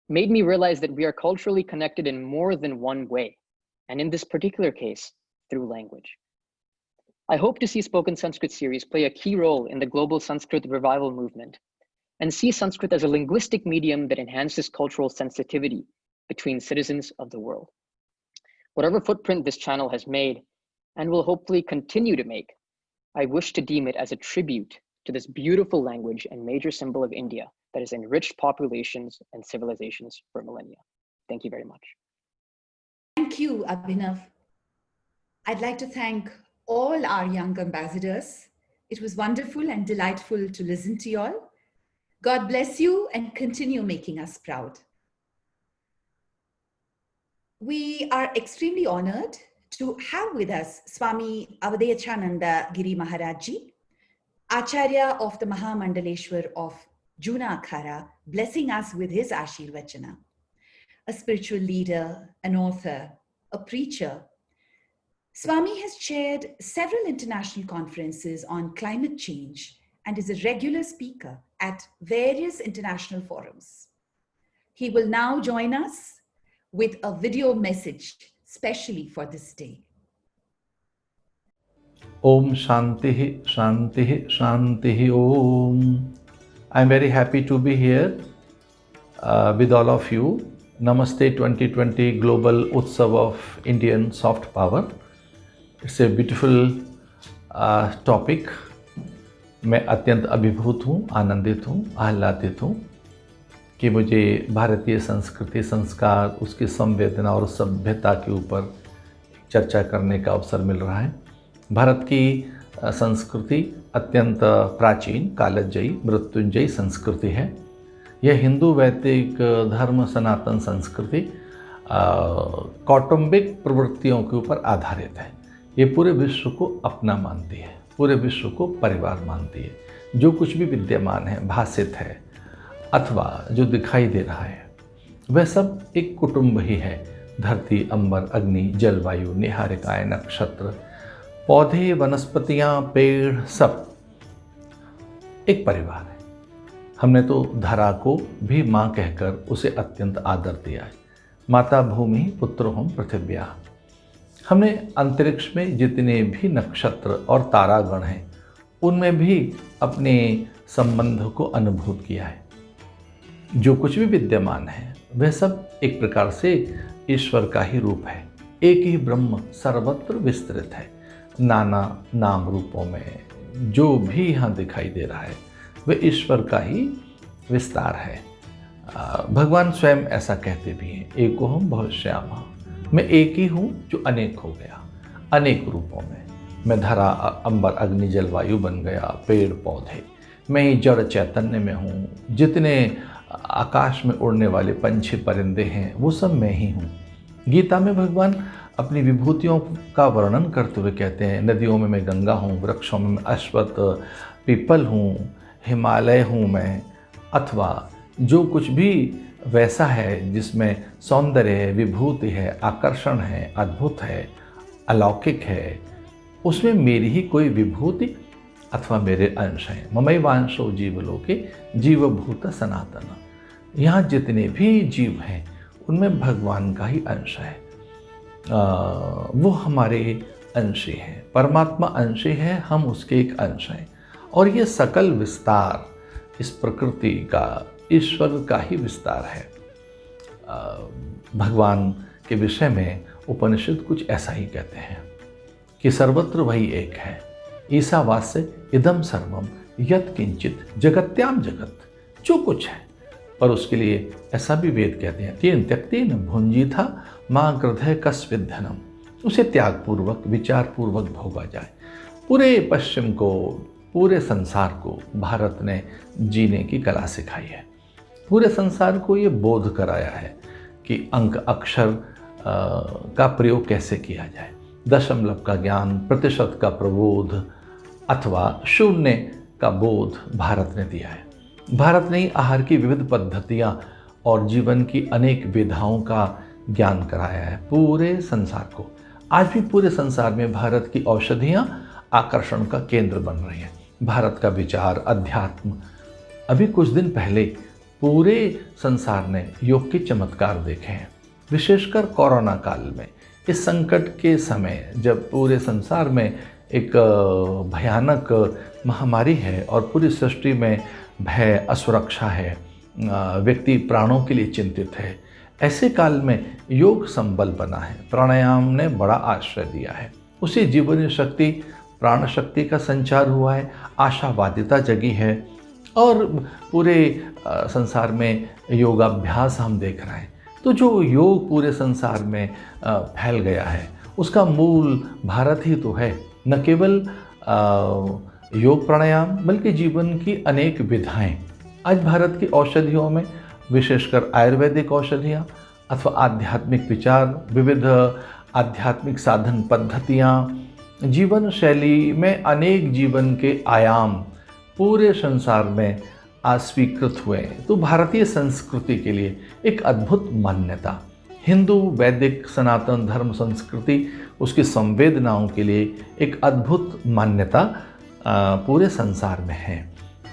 made me realize that we are culturally connected in more than one way, and in this particular case, through language. I hope to see Spoken Sanskrit series play a key role in the global Sanskrit revival movement and see Sanskrit as a linguistic medium that enhances cultural sensitivity between citizens of the world. Whatever footprint this channel has made and will hopefully continue to make, I wish to deem it as a tribute to this beautiful language and major symbol of India that has enriched populations and civilizations for millennia. Thank you very much. Thank you, Abhinav. I'd like to thank all our young ambassadors. It was wonderful and delightful to listen to you all. God bless you and continue making us proud. We are extremely honored to have with us Swami Avdheshananda Giri Maharaj Ji, Acharya of the Mahamandaleshwar of Juna Akhara, blessing us with his Ashirvachanam. A spiritual leader, an author, a preacher, Swami has chaired several international conferences on climate change and is a regular speaker at various international forums. He will now join us with a video message specially for this day. Om Shanti, Shanti, Shanti Om. I'm very happy to be here with all of you. Namaste 2020 Global Utsav of Indian Soft Power. It's a beautiful topic. मैं अत्यंत अभिभूत हूँ, आनंदित हूँ, आह्लादित हूँ कि मुझे भारतीय संस्कृति, संस्कार, उसकी संवेदना और सभ्यता के ऊपर चर्चा करने का अवसर मिल रहा है। भारत की संस्कृति अत्यंत प्राचीन, कालजयी, मृत्युंजयी संस्कृति है। यह हिंदू वैदिक धर्म सनातन संस्कृति कौटुंबिक प्रवृत्तियों के ऊपर आधारित है। ये पूरे विश्व को अपना मानती है, पूरे विश्व को परिवार मानती है। जो कुछ भी विद्यमान है, भाषित है अथवा जो दिखाई दे रहा है, वह सब एक कुटुंब ही है। धरती, अंबर, अग्नि, जलवायु, निहारिकाएं, नक्षत्र, पौधे, वनस्पतियां, पेड़, सब एक परिवार है। हमने तो धरा को भी माँ कहकर उसे अत्यंत आदर दिया है। माता भूमि पुत्र हम पृथिव्या। हमने अंतरिक्ष में जितने भी नक्षत्र और तारागण हैं, उनमें भी अपने संबंध को अनुभूत किया है। जो कुछ भी विद्यमान है, वह सब एक प्रकार से ईश्वर का ही रूप है। एक ही ब्रह्म सर्वत्र विस्तृत है। नाना नाम रूपों में जो भी यहाँ दिखाई दे रहा है, वह ईश्वर का ही विस्तार है। भगवान स्वयं ऐसा कहते भी हैं, एकोहम बहुश्यामः। मैं एक ही हूँ जो अनेक हो गया, अनेक रूपों में। मैं धरा, अंबर, अग्नि, जलवायु बन गया, पेड़ पौधे। मैं ही जड़ चैतन्य में हूँ। जितने आकाश में उड़ने वाले पंछी परिंदे हैं, वो सब मैं ही हूँ। गीता में भगवान अपनी विभूतियों का वर्णन करते हुए कहते हैं, नदियों में मैं गंगा हूँ, वृक्षों में मैं अश्वत्थ पीपल हूँ, हिमालय हूँ मैं, अथवा जो कुछ भी वैसा है जिसमें सौंदर्य है, विभूति है, आकर्षण है, अद्भुत है, अलौकिक है, उसमें मेरी ही कोई विभूति अथवा मेरे अंश हैं। ममैवांशो जीवलोके जीवभूत सनातन। यहाँ जितने भी जीव हैं, उनमें भगवान का ही अंश है। वो हमारे अंशी हैं। परमात्मा अंशी है, हम उसके एक अंश हैं। और ये सकल विस्तार इस प्रकृति का, ईश्वर का ही विस्तार है। भगवान के विषय में उपनिषद कुछ ऐसा ही कहते हैं कि सर्वत्र वही एक है। ईसावास्य इदम सर्वम यत् किंचित जगत्याम जगत। जो कुछ है, पर उसके लिए ऐसा भी वेद कहते हैं, तेन त्यक्तेन भुंजीथा मां हृदय कस्विद्धनम। उसे त्यागपूर्वक, विचारपूर्वक भोगा जाए। पूरे पश्चिम को, पूरे संसार को भारत ने जीने की कला सिखाई है। पूरे संसार को ये बोध कराया है कि अंक अक्षर का प्रयोग कैसे किया जाए। दशमलव का ज्ञान, प्रतिशत का प्रबोध अथवा शून्य का बोध भारत ने दिया है। भारत ने आहार की विविध पद्धतियाँ और जीवन की अनेक विधाओं का ज्ञान कराया है पूरे संसार को। आज भी पूरे संसार में भारत की औषधियाँ आकर्षण का केंद्र बन रही हैं। भारत का विचार, अध्यात्म। अभी कुछ दिन पहले पूरे संसार ने योग के चमत्कार देखे हैं। विशेषकर कोरोना काल में इस संकट के समय जब पूरे संसार में एक भयानक महामारी है और पूरी सृष्टि में भय, असुरक्षा है, व्यक्ति प्राणों के लिए चिंतित है, ऐसे काल में योग संबल बना है। प्राणायाम ने बड़ा आश्रय दिया है। उसी जीवनी शक्ति, प्राण शक्ति का संचार हुआ है, आशावादिता जगी है और पूरे संसार में योगाभ्यास हम देख रहे हैं। तो जो योग पूरे संसार में फैल गया है उसका मूल भारत ही तो है। न केवल योग प्राणायाम बल्कि जीवन की अनेक विधाएं आज भारत की औषधियों में, विशेषकर आयुर्वेदिक औषधियाँ अथवा आध्यात्मिक विचार, विविध आध्यात्मिक साधन पद्धतियाँ, जीवन शैली में अनेक जीवन के आयाम पूरे संसार में आज स्वीकृत हुए। तो भारतीय संस्कृति के लिए एक अद्भुत मान्यता, हिंदू वैदिक सनातन धर्म संस्कृति उसकी संवेदनाओं के लिए एक अद्भुत मान्यता पूरे संसार में है।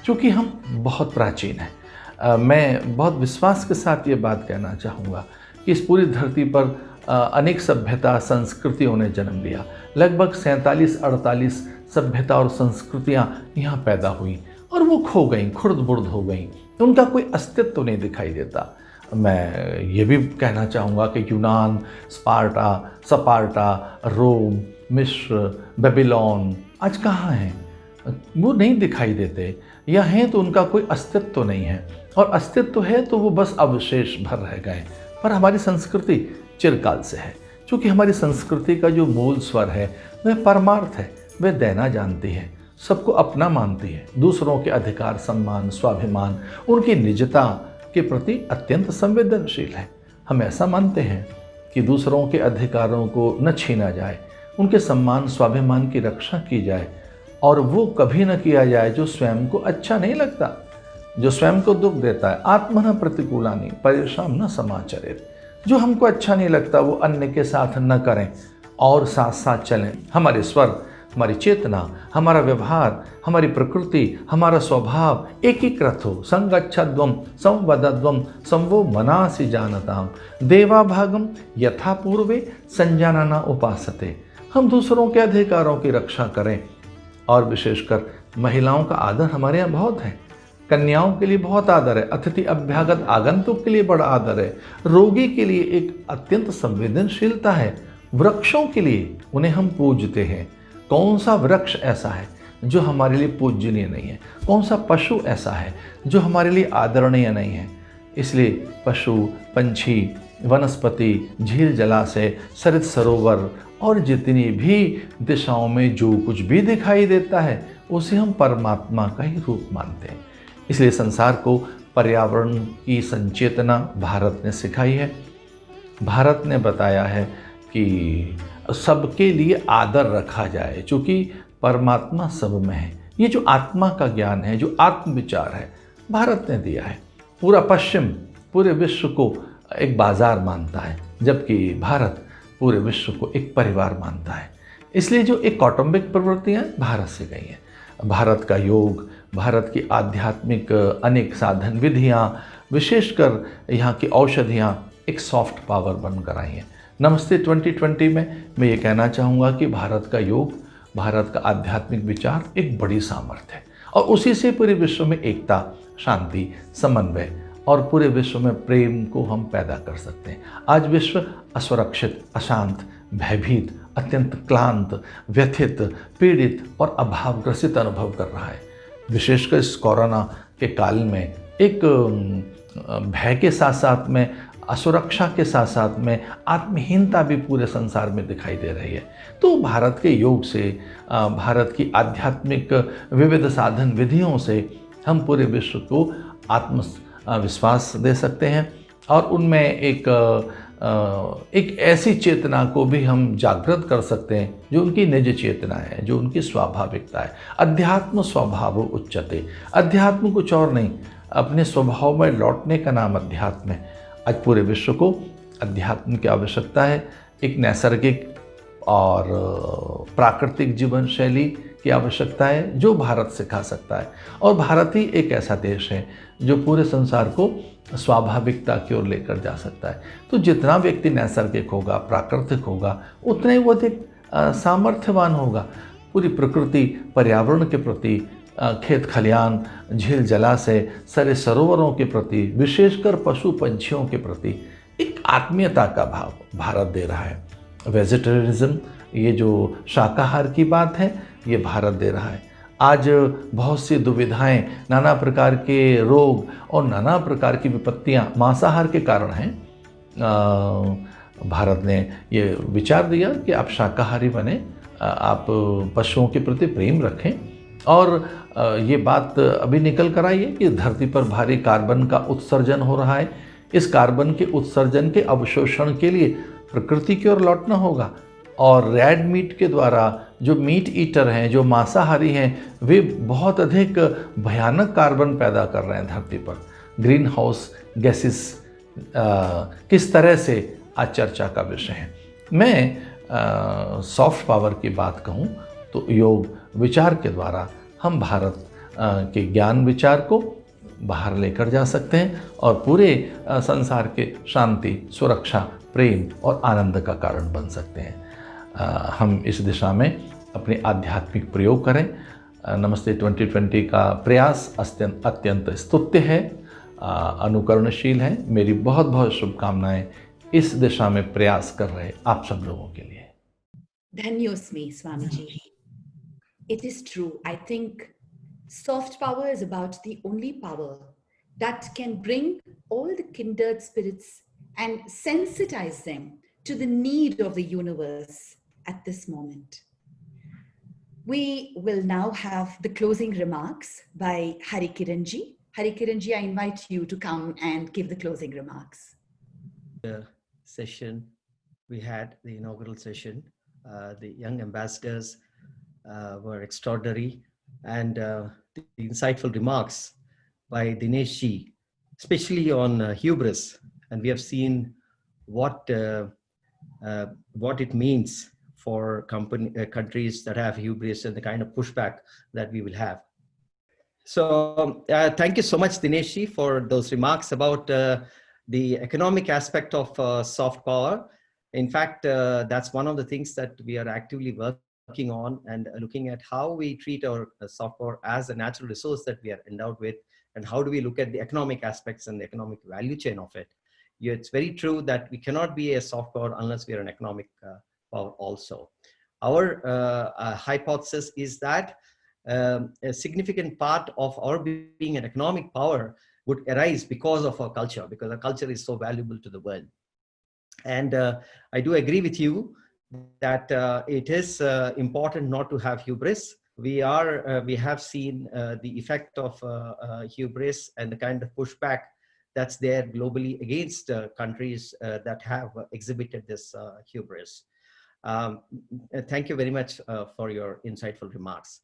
चूँकि हम बहुत प्राचीन हैं, मैं बहुत विश्वास के साथ ये बात कहना चाहूँगा कि इस पूरी धरती पर अनेक सभ्यता संस्कृतियों ने जन्म लिया। लगभग 47-48 सभ्यता और संस्कृतियाँ यहाँ पैदा हुई और वो खो गईं, खुर्द-बुर्द हो गईं, उनका कोई अस्तित्व नहीं दिखाई देता। मैं ये भी कहना चाहूँगा कि यूनान, स्पार्टा, सपार्टा, रोम, मिस्र, बेबीलोन आज कहाँ हैं? वो नहीं दिखाई देते, या हैं तो उनका कोई अस्तित्व नहीं है, और अस्तित्व है तो वो बस अवशेष भर रह गए। पर हमारी संस्कृति चिरकाल से है। क्योंकि हमारी संस्कृति का जो मूल स्वर है वह परमार्थ है, वह देना जानती है, सबको अपना मानती है, दूसरों के अधिकार, सम्मान, स्वाभिमान, उनकी निजता के प्रति अत्यंत संवेदनशील है। हम ऐसा मानते हैं कि दूसरों के अधिकारों को न छीना जाए, उनके सम्मान स्वाभिमान की रक्षा की जाए, और वो कभी न किया जाए जो स्वयं को अच्छा नहीं लगता, जो स्वयं को दुख देता है। आत्मन प्रतिकूलानि परेशान न समाचरेत, जो हमको अच्छा नहीं लगता वो अन्य के साथ न करें और साथ साथ चलें। हमारे स्वर, हमारी चेतना, हमारा व्यवहार, हमारी प्रकृति, हमारा स्वभाव एकीकृत हो। संगच्छध्वम संवदध्वम संवो मनासि जानताम देवाभागम यथा पूर्वे संजानना उपासते। हम दूसरों के अधिकारों की रक्षा करें, और विशेषकर महिलाओं का आदर हमारे यहाँ बहुत है, कन्याओं के लिए बहुत आदर है, अतिथि अभ्यागत आगंतुक के लिए बड़ा आदर है, रोगी के लिए एक अत्यंत संवेदनशीलता है, वृक्षों के लिए उन्हें हम पूजते हैं। कौन सा वृक्ष ऐसा है जो हमारे लिए पूजनीय नहीं है? कौन सा पशु ऐसा है जो हमारे लिए आदरणीय नहीं है? इसलिए पशु, पंछी, वनस्पति, झील जलाशय, सरित सरोवर और जितनी भी दिशाओं में जो कुछ भी दिखाई देता है उसे हम परमात्मा का ही रूप मानते हैं। इसलिए संसार को पर्यावरण की संचेतना भारत ने सिखाई है। भारत ने बताया है कि सबके लिए आदर रखा जाए, चूँकि परमात्मा सब में है। ये जो आत्मा का ज्ञान है, जो आत्मविचार है, भारत ने दिया है। पूरा पश्चिम पूरे विश्व को एक बाजार मानता है, जबकि भारत पूरे विश्व को एक परिवार मानता है। इसलिए जो एक कौटुंबिक प्रवृत्तियाँ भारत से गई हैं, भारत का योग, भारत की आध्यात्मिक अनेक साधन विधियाँ, विशेषकर यहाँ की औषधियाँ एक सॉफ्ट पावर बनकर आई हैं। नमस्ते 2020 में मैं ये कहना चाहूँगा कि भारत का योग, भारत का आध्यात्मिक विचार एक बड़ी सामर्थ्य है, और उसी से पूरे विश्व में एकता, शांति, समन्वय और पूरे विश्व में प्रेम को हम पैदा कर सकते हैं। आज विश्व असुरक्षित, अशांत, भयभीत, अत्यंत क्लांत, व्यथित, पीड़ित और अभावग्रसित अनुभव कर रहा है। विशेषकर इस कोरोना के काल में एक भय के साथ साथ में, असुरक्षा के साथ साथ में आत्महीनता भी पूरे संसार में दिखाई दे रही है। तो भारत के योग से, भारत की आध्यात्मिक विविध साधन विधियों से हम पूरे विश्व को आत्मविश्वास दे सकते हैं, और उनमें एक ऐसी चेतना को भी हम जागृत कर सकते हैं जो उनकी निज चेतना है, जो उनकी स्वाभाविकता है। अध्यात्म स्वभाव उच्चते, अध्यात्म कुछ और नहीं, अपने स्वभाव में लौटने का नाम अध्यात्म है। आज पूरे विश्व को अध्यात्म की आवश्यकता है। एक नैसर्गिक और प्राकृतिक जीवन शैली की आवश्यकता है जो भारत सिखा सकता है। और भारत ही एक ऐसा देश है जो पूरे संसार को स्वाभाविकता की ओर लेकर जा सकता है। तो जितना व्यक्ति नैसर्गिक होगा, प्राकृतिक होगा, उतना ही वो अधिक सामर्थ्यवान होगा। पूरी प्रकृति, पर्यावरण के प्रति, खेत खलियान, झील जलाशय, सारे सरोवरों के प्रति, विशेषकर पशु पंछियों के प्रति एक आत्मीयता का भाव भारत दे रहा है। वेजिटेरियनिज्म, ये जो शाकाहार की बात है, ये भारत दे रहा है। आज बहुत सी दुविधाएं, नाना प्रकार के रोग और नाना प्रकार की विपत्तियां मांसाहार के कारण हैं। भारत ने ये विचार दिया कि आप शाकाहारी बने, आप पशुओं के प्रति प्रेम रखें। और ये बात अभी निकल कर आई है कि धरती पर भारी कार्बन का उत्सर्जन हो रहा है। इस कार्बन के उत्सर्जन के अवशोषण के लिए प्रकृति की ओर लौटना होगा। और रेड मीट के द्वारा जो मीट ईटर हैं, जो मांसाहारी हैं, वे बहुत अधिक भयानक कार्बन पैदा कर रहे हैं धरती पर। ग्रीन हाउस गैसेस किस तरह से आज चर्चा का विषय है। मैं सॉफ्ट पावर की बात कहूँ तो योग विचार के द्वारा हम भारत के ज्ञान विचार को बाहर लेकर जा सकते हैं और पूरे संसार के शांति, सुरक्षा, प्रेम और आनंद का कारण बन सकते हैं। हम इस दिशा में अपने आध्यात्मिक प्रयोग करें। नमस्ते 2020 का प्रयास अत्यंत स्तुत्य है, अनुकरणशील है। मेरी बहुत बहुत शुभकामनाएं इस दिशा में प्रयास कर रहे आप सब लोगों के लिए। Dhanyosmi, Swamiji. It is true. I think soft power is about the only power that can bring all the kindred spirits and sensitize them to the need of the universe at this moment. We will now have the closing remarks by Hari Kiranji. Hari Kiranji, I invite you to come and give the closing remarks. The session, we had the inaugural session. The young ambassadors were extraordinary, and the insightful remarks by Dinesh, especially on hubris. And we have seen what it means for countries that have hubris and the kind of pushback that we will have. So thank you so much, Dinesh, for those remarks about the economic aspect of soft power. In fact, that's one of the things that we are actively working on and looking at how we treat our soft power as a natural resource that we are endowed with, and how do we look at the economic aspects and the economic value chain of it. Yeah, it's very true that we cannot be a soft power unless we are an economic power also. Our hypothesis is that a significant part of our being an economic power would arise because of our culture, because our culture is so valuable to the world. And I do agree with you that it is important not to have hubris. We have seen the effect of hubris and the kind of pushback that's there globally against countries that have exhibited this hubris. Thank you very much for your insightful remarks.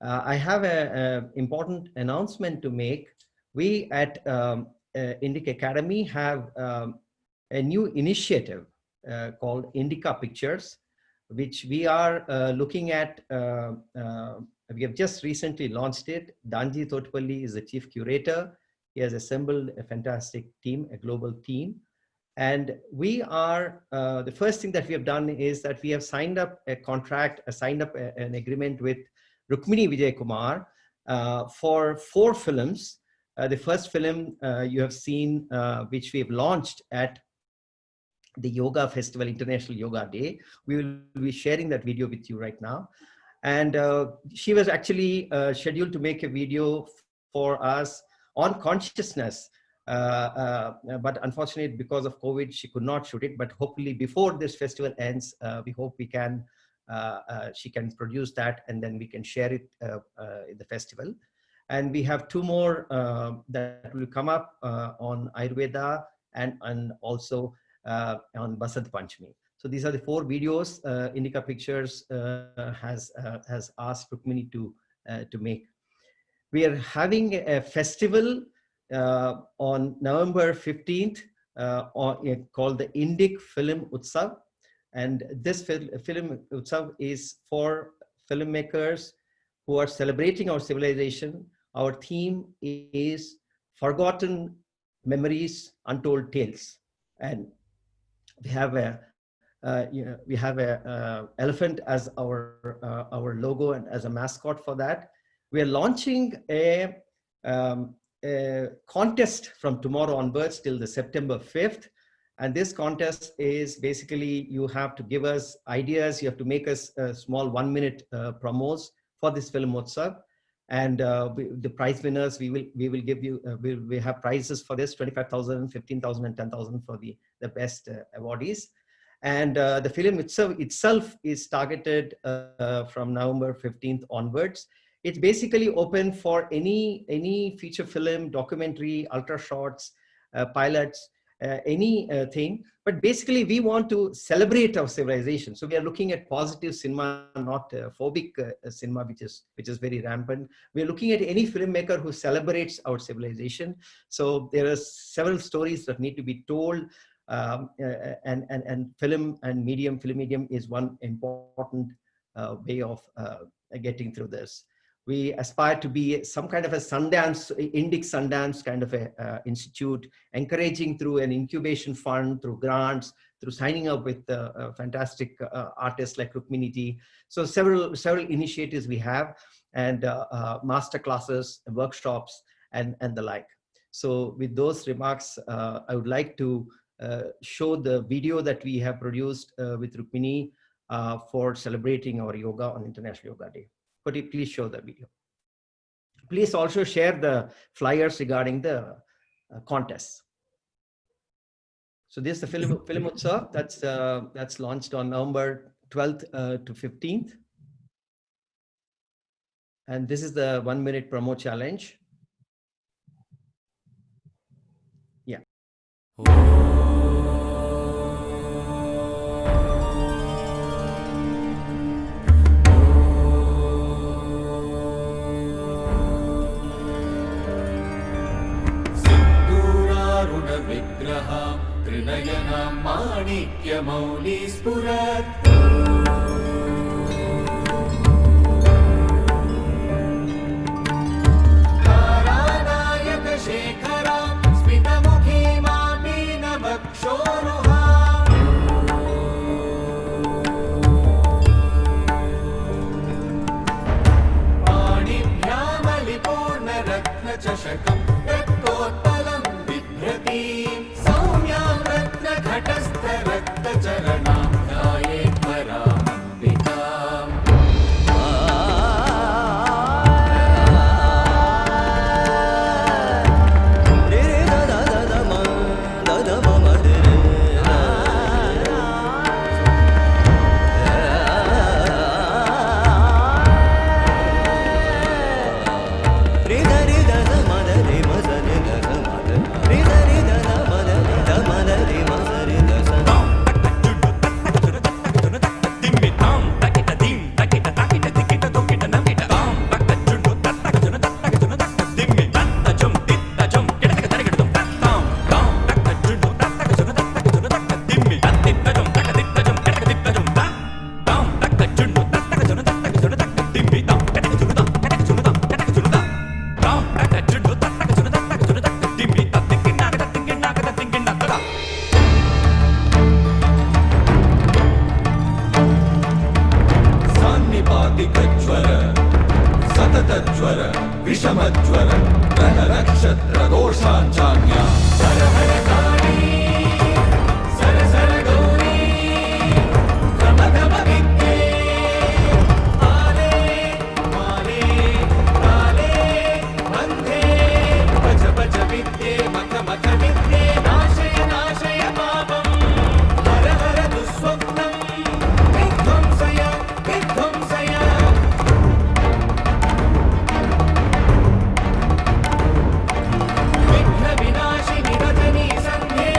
I have an important announcement to make. We at Indic Academy have a new initiative called Indica Pictures, which we are looking at. We have just recently launched it. Danji Thotpalli is the chief curator. He has assembled a fantastic team, a global team. And we are, the first thing that we have done is that we have signed up a contract, signed up an agreement with Rukmini Vijay Kumar for 4 films. The first film you have seen, which we have launched at the Yoga Festival, International Yoga Day. We will be sharing that video with you right now. And she was actually scheduled to make a video for us on consciousness. But unfortunately, because of COVID, she could not shoot it. But hopefully before this festival ends, we hope we can, she can produce that and then we can share it in the festival. And we have 2 more that will come up on Ayurveda and also on Basant Panchami. So these are the 4 videos Indica Pictures has asked Rukmini to make. We are having a festival on November 15th called the Indic Film Utsav. And this film Utsav is for filmmakers who are celebrating our civilization. Our theme is Forgotten Memories, Untold Tales. And we have a elephant as our logo and as a mascot for that. We are launching a contest from tomorrow onwards till the September 5th. And this contest is basically, you have to give us ideas. You have to make us small 1-minute promos for this film Utsav. And the prize winners, we will give you, we have prizes for this, 25,000, 15,000 and 10,000 for the best awardees. And the film itself is targeted from November 15th onwards. It's basically open for any feature film, documentary, ultra shorts, pilots, anything. But basically, we want to celebrate our civilization. So we are looking at positive cinema, not phobic cinema, which is very rampant. We are looking at any filmmaker who celebrates our civilization. So there are several stories that need to be told. And film medium is one important way of getting through this. We aspire to be some kind of a Sundance, Indic Sundance kind of a institute, encouraging through an incubation fund, through grants, through signing up with fantastic artists like Rukminiti. So several initiatives we have, and master classes, workshops, and the like. So with those remarks, I would like to show the video that we have produced with Rukmini for celebrating our yoga on International Yoga Day. Could you please show the video? Please also share the flyers regarding the contests. So this is the film Utsav that's launched on November 12th to 15th. And this is the 1-minute promo challenge. Yeah. विग्रहा Trinayana माणिक्यमौली स्फुरत् तारानायक शेखरा स्मितमुखी मामीनवक्षोरुहा पाणिभ्यामलिपूर्णरत्नचषकं रक्तोत्पलं सौम्यां रत्नघटस्थरक्तचरणां ध्यायेत् परामम्बिकाम् विनाशिनी Rajni संधे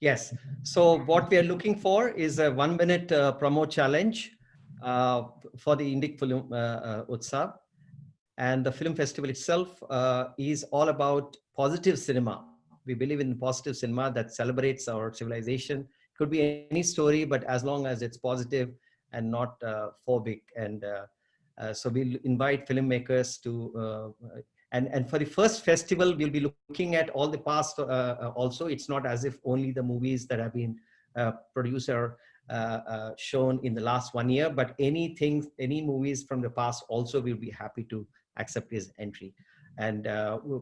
Yes. So what we are looking for is a 1-minute promo challenge for the Indic Film Utsav. And the film festival itself is all about positive cinema. We believe in positive cinema that celebrates our civilization. Could be any story, but as long as it's positive and not phobic. And so we'll invite filmmakers to, and for the first festival, we'll be looking at all the past also. It's not as if only the movies that have been produced are shown in the last 1 year, but any movies from the past also we'll be happy to accept his entry. And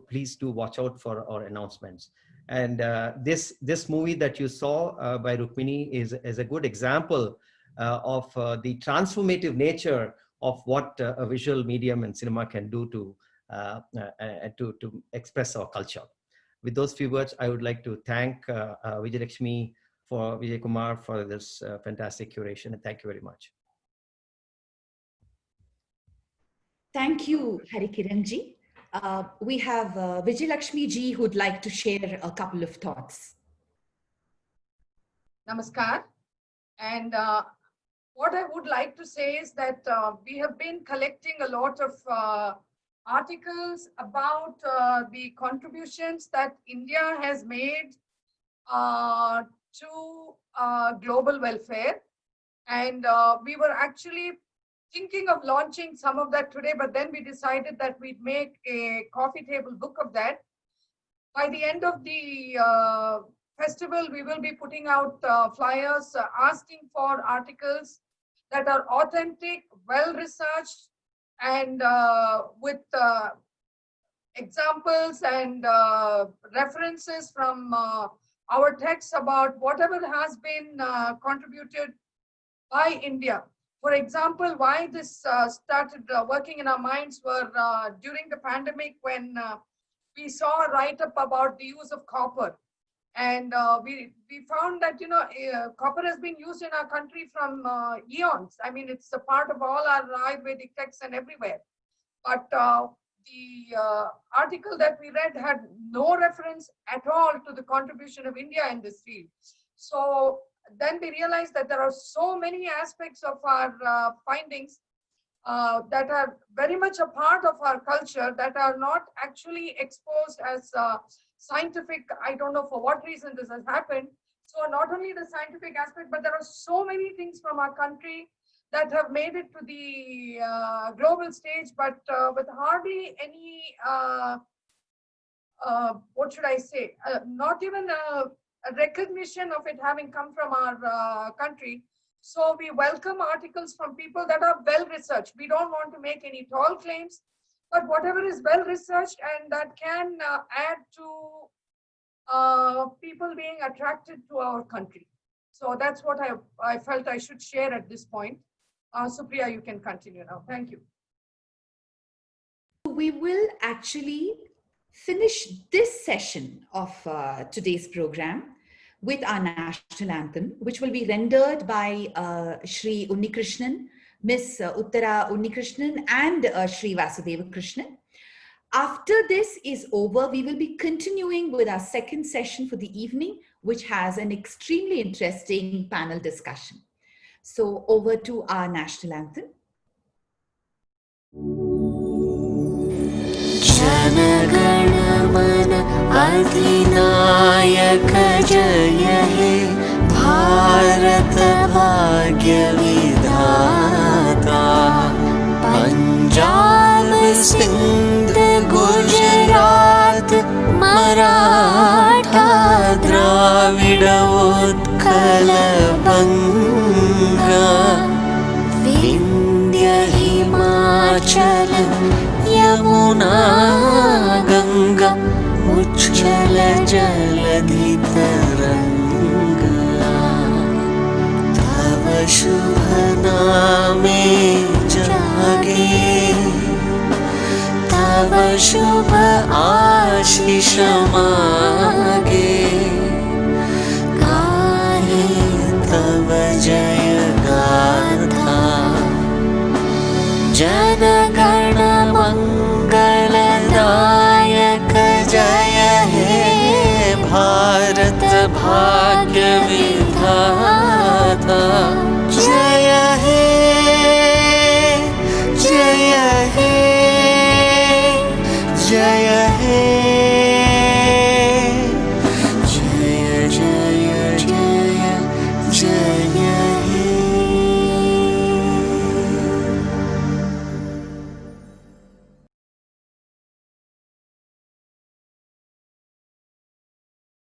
please do watch out for our announcements. And this movie that you saw by Rukmini is a good example of the transformative nature of what a visual medium and cinema can do to express our culture. With those few words, I would like to thank Vijay Kumar for this fantastic curation, and thank you very much. Thank you, Harikiran ji. We have Vijay Lakshmi ji who'd like to share a couple of thoughts. Namaskar. And what I would like to say is that we have been collecting a lot of articles about the contributions that India has made to global welfare. And we were actually thinking of launching some of that today, but then we decided that we'd make a coffee table book of that. By the end of the festival, we will be putting out flyers asking for articles that are authentic, well-researched, and with examples and references from our texts about whatever has been contributed by India. For example, why this started working in our minds were during the pandemic when we saw a write-up about the use of copper. And we found that, copper has been used in our country from eons. I mean, it's a part of all our Ayurvedic texts and everywhere. But the article that we read had no reference at all to the contribution of India in this field. So then we realized that there are so many aspects of our findings that are very much a part of our culture that are not actually exposed as scientific. I don't know for what reason this has happened. So not only the scientific aspect, but there are so many things from our country that have made it to the global stage, but with hardly any, what should I say, not even a recognition of it having come from our country. So we welcome articles from people that are well researched. We don't want to make any tall claims, but whatever is well researched and that can add to people being attracted to our country. So that's what I felt I should share at this point. Supriya, you can continue now. Thank you. We will actually finish this session of today's program with our national anthem, which will be rendered by Shri Unnikrishnan, Miss Uthara Unnikrishnan, and Shri Vasudeva Krishnan. After this is over, we will be continuing with our second session for the evening, which has an extremely interesting panel discussion. So over to our national anthem. Jana Gana Mana अधिनायक जय हे भारत भाग्य विधाता पंजाब सिंध गुजरात मराठा द्राविड उत्कल बंगा विंध्य हिमाचल यमुना गंगा उच्छल जलधि तरंगा तव शुभ नामे जागे तव शुभ आशीष मागे गाहे तव जय गाथा जनगण मंगलदायक जय हे भारत भाग्य विधाता, जय हे